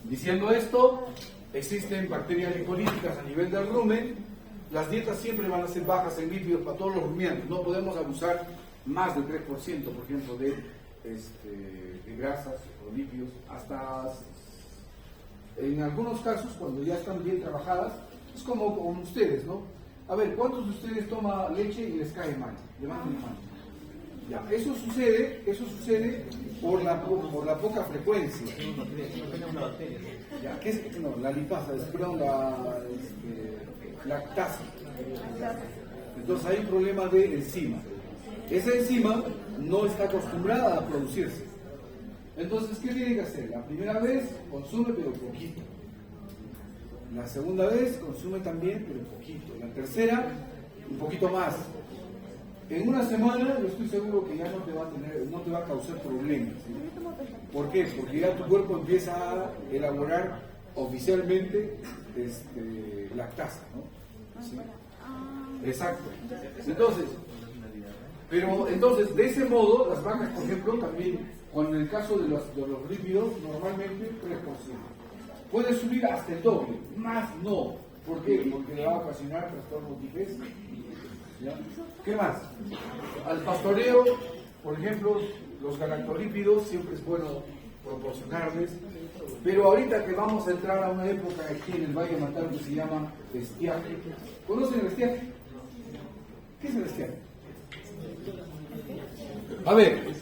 diciendo esto, existen bacterias lipolíticas a nivel del rumen. Las dietas siempre van a ser bajas en lípidos para todos los rumiantes. No podemos abusar más del 3%, por ejemplo, de grasas o lípidos. Hasta en algunos casos, cuando ya están bien trabajadas, es como con ustedes, ¿no? A ver, ¿cuántos de ustedes toman leche y les cae mal? Levanten la mano. Ya, eso sucede por la poca frecuencia. Ya, ¿qué es? No, la lipasa, perdón, la lactasa. Entonces hay un problema de enzima. Esa enzima no está acostumbrada a producirse. Entonces, ¿qué tiene que hacer? La primera vez consume pero poquito. La segunda vez consume también pero poquito. La tercera, un poquito más. En una semana yo estoy seguro que ya no te va a causar problemas, ¿sí? ¿Por qué? Porque ya tu cuerpo empieza a elaborar oficialmente lactasa, ¿no? ¿Sí? Exacto. Entonces, de ese modo, las vacas, por ejemplo, también, con el caso de los lípidos, normalmente 3%. Puede subir hasta el doble, más no. ¿Por qué? Porque le va a ocasionar trastornos digestivos. ¿Ya? ¿Qué más? Al pastoreo, por ejemplo, los galactolípidos siempre es bueno proporcionarles, pero ahorita que vamos a entrar a una época aquí en el Valle de Mantaro que se llama estiaje. ¿Conocen el estiaje? ¿Qué es el estiaje? A ver,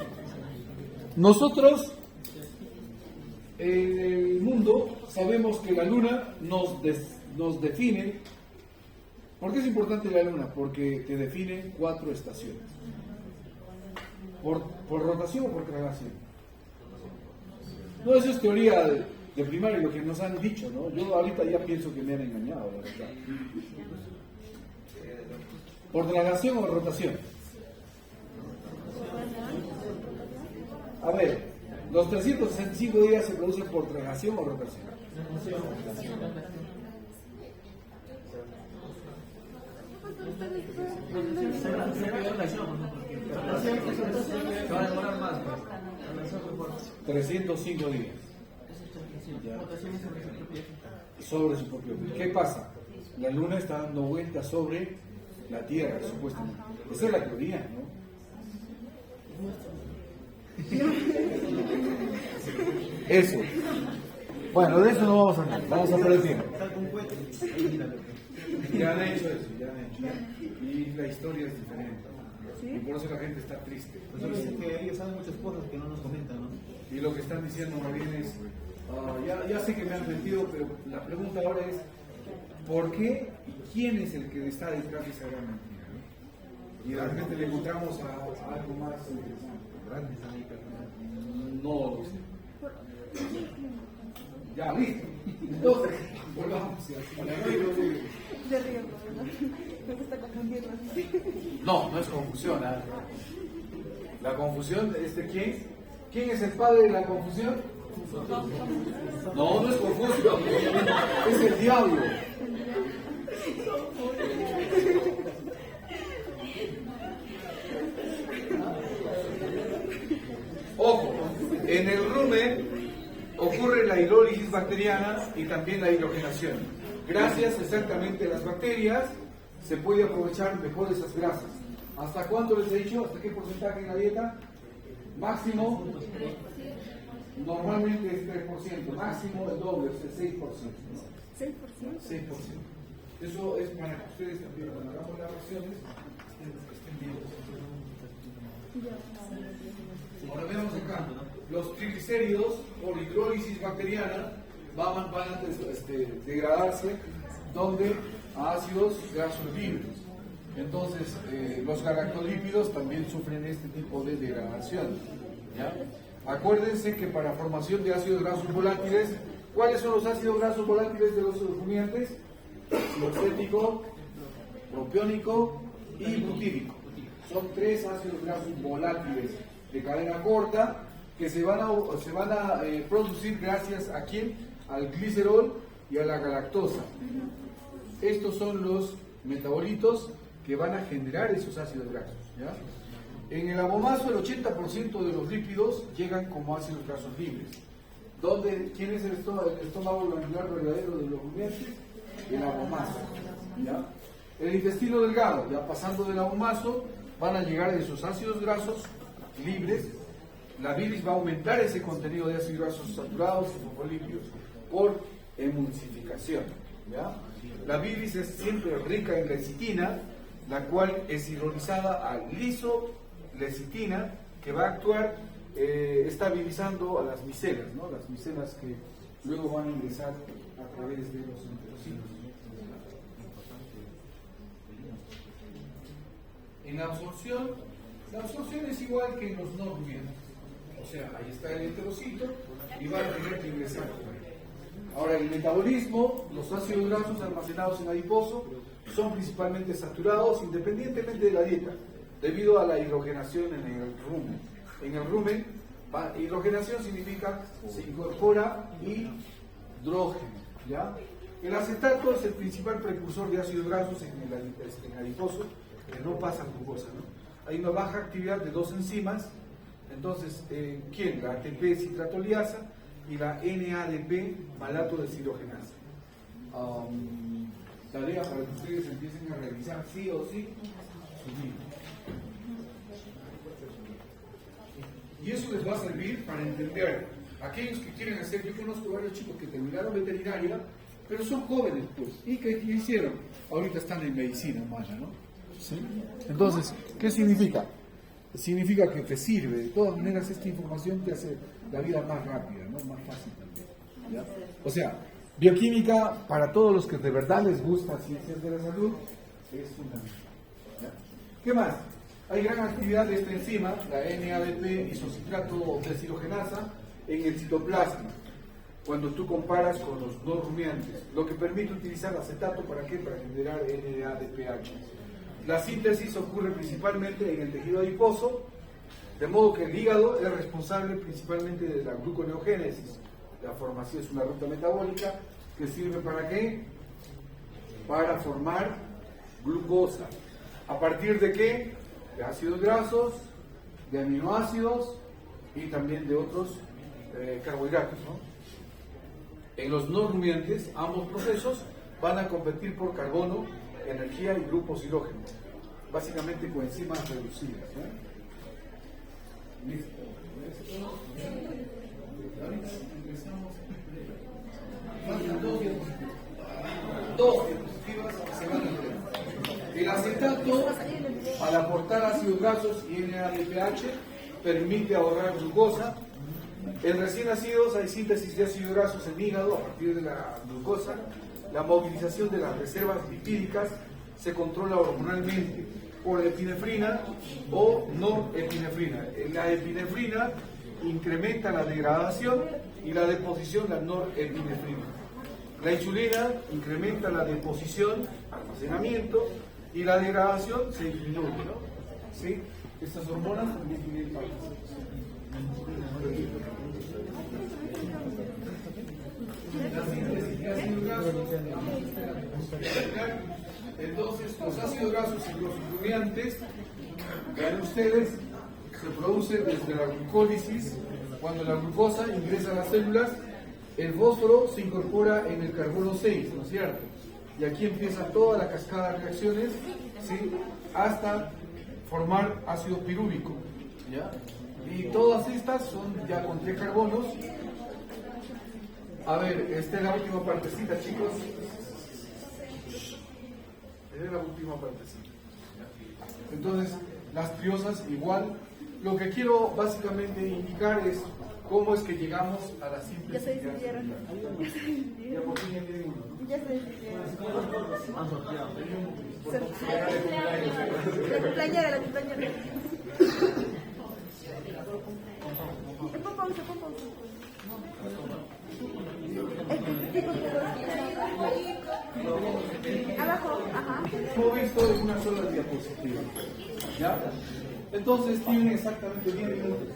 nosotros en el mundo sabemos que la luna nos nos define. ¿Por qué es importante la luna? Porque te define 4 estaciones. ¿Por rotación o por traslación? No, eso es teoría de primaria, lo que nos han dicho, ¿no? Yo ahorita ya pienso que me han engañado, la verdad. ¿Por traslación o rotación? A ver, ¿los 365 días se producen por traslación o rotación? Se va a demorar más, pues. 305 días. Sobre su propio eje. ¿Qué pasa? La luna está dando vueltas sobre la Tierra, supuestamente. Esa es la teoría, ¿no? Eso. Bueno, de eso no vamos a hablar. Vamos a perder tiempo. Ya han hecho eso, ya han hecho. Y la historia es diferente. Y por eso la gente está triste. Pues yo sé que ellos saben muchas cosas que no nos comentan, ¿no? Y lo que están diciendo más bien es, ya sé que me han mentido, pero la pregunta ahora es, ¿por qué y quién es el que está detrás de esa gran mentira? ¿No? Y de repente le encontramos a algo más interesante. No lo sé. Ya, listo. Entonces, volvamos. De riesgo, ¿verdad? Me gusta confundirlo. No, no es confusión. ¿Eh? La confusión es de quién. ¿Quién es el padre de la confusión? No, no es Confucio. Es el diablo. Ojo, en el rumen ocurre la hidrólisis bacteriana y también la hidrogenación. Gracias exactamente a las bacterias se puede aprovechar mejor esas grasas. ¿Hasta cuánto les he dicho? ¿Hasta qué porcentaje en la dieta? Máximo, normalmente es 3%, máximo el doble, es el 6%. ¿No? 6%. 6%. Eso es para que ustedes también, cuando hagamos las reacciones, estén bien. Ahora veamos acá, los triglicéridos por hidrólisis bacteriana van a degradarse donde a ácidos grasos libres. Entonces, los galactolípidos también sufren este tipo de degradación. ¿Ya? Acuérdense que para formación de ácidos grasos volátiles, ¿cuáles son los ácidos grasos volátiles de los rumiantes? Clorcético, propiónico y butírico. Son 3 ácidos grasos volátiles de cadena corta que se van a producir gracias a quién? Al glicerol y a la galactosa. Estos son los metabolitos que van a generar esos ácidos grasos. ¿Ya? En el abomazo el 80% de los lípidos llegan como ácidos grasos libres. ¿Quién es el estómago glandular verdadero de los rumiantes? El abomazo. ¿Ya? El intestino delgado, ya pasando del abomazo, van a llegar esos ácidos grasos libres. La bilis va a aumentar ese contenido de ácidos grasos saturados y fosfolípidos por emulsificación. ¿Ya? La bilis es siempre rica en lecitina, la cual es hidrolizada a lisolecitina, que va a actuar estabilizando a las micelas, ¿no? Las micelas que luego van a ingresar a través de los enterocitos. En la absorción es igual que en los no rumiantes. O sea, ahí está el enterocito y va a tener que ingresar por ahí. Ahora, el metabolismo, los ácidos grasos almacenados en adiposo son principalmente saturados independientemente de la dieta, debido a la hidrogenación en el rumen. En el rumen, hidrogenación significa se incorpora hidrógeno. ¿Ya? El acetato es el principal precursor de ácidos grasos en el adiposo, que no pasa glucosa, ¿no? Hay una baja actividad de 2 enzimas. Entonces, ¿quién? La ATP citratoliasa y la NADP malato deshidrogenasa. Tarea para que ustedes empiecen a realizar sí o sí su libro. Y eso les va a servir para entender aquellos que quieren hacer. Yo conozco varios chicos que terminaron veterinaria, pero son jóvenes, pues. ¿Y qué hicieron? Ahorita están en medicina, Maya, ¿no? ¿Sí? Entonces, ¿qué significa? Significa que te sirve. De todas maneras, esta información te hace la vida más rápida, ¿no? Más fácil también. ¿Ya? O sea, Bioquímica, para todos los que de verdad les gusta ciencias de la salud, es fundamental. ¿Ya? ¿Qué más? Hay gran actividad de esta enzima, la NADP isocitrato deshidrogenasa, en el citoplasma, cuando tú comparas con los no rumiantes, lo que permite utilizar acetato ¿para qué? Para generar NADPH. La síntesis ocurre principalmente en el tejido adiposo, de modo que el hígado es responsable principalmente de la gluconeogénesis. La formación es una ruta metabólica que sirve ¿para qué? Para formar glucosa. ¿A partir de qué? De ácidos grasos, de aminoácidos y también de otros carbohidratos, ¿no? En los no rumiantes, ambos procesos van a competir por carbono, energía y grupos hidrógeno, básicamente coenzimas reducidas. Listo. Ahorita empezamos. Faltan dos diapositivas que se van a ver. El acetato, al aportar ácidos grasos y NADPH, permite ahorrar glucosa. En recién nacidos hay síntesis de ácidos grasos en hígado a partir de la glucosa. La movilización de las reservas lipídicas se controla hormonalmente por epinefrina o norepinefrina. La epinefrina incrementa la degradación y la deposición la norepinefrina. La insulina incrementa la deposición, almacenamiento y la degradación se disminuye, ¿no? ¿Sí? Estas hormonas también tienen entonces los ácidos grasos y los rumiantes, vean ustedes, se producen desde la glucólisis. Cuando la glucosa ingresa a las células, el fósforo se incorpora en el carbono 6, ¿no es cierto? Y aquí empieza toda la cascada de reacciones, ¿sí? Hasta formar ácido pirúvico, ¿ya? Y todas estas son ya con 3 carbonos. A ver, esta es la última partecita, chicos. Esta es la última partecita. Entonces, las triosas igual. Lo que quiero básicamente indicar es cómo es que llegamos a la síntesis. Ya se decidieron. Ya por fin ya tienen uno, ¿no? Ya se decidieron. La cumpleañera, la cumpleañera. Pon pausa. Abajo, ajá. Como visto en una sola diapositiva. ¿Ya? Entonces tienen exactamente 10 minutos.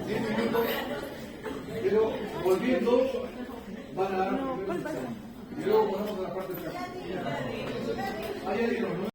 10 minutos, pero volviendo van a dar un primer examen. Y luego ponemos a la parte de atrás. Ahí dieron, ¿no?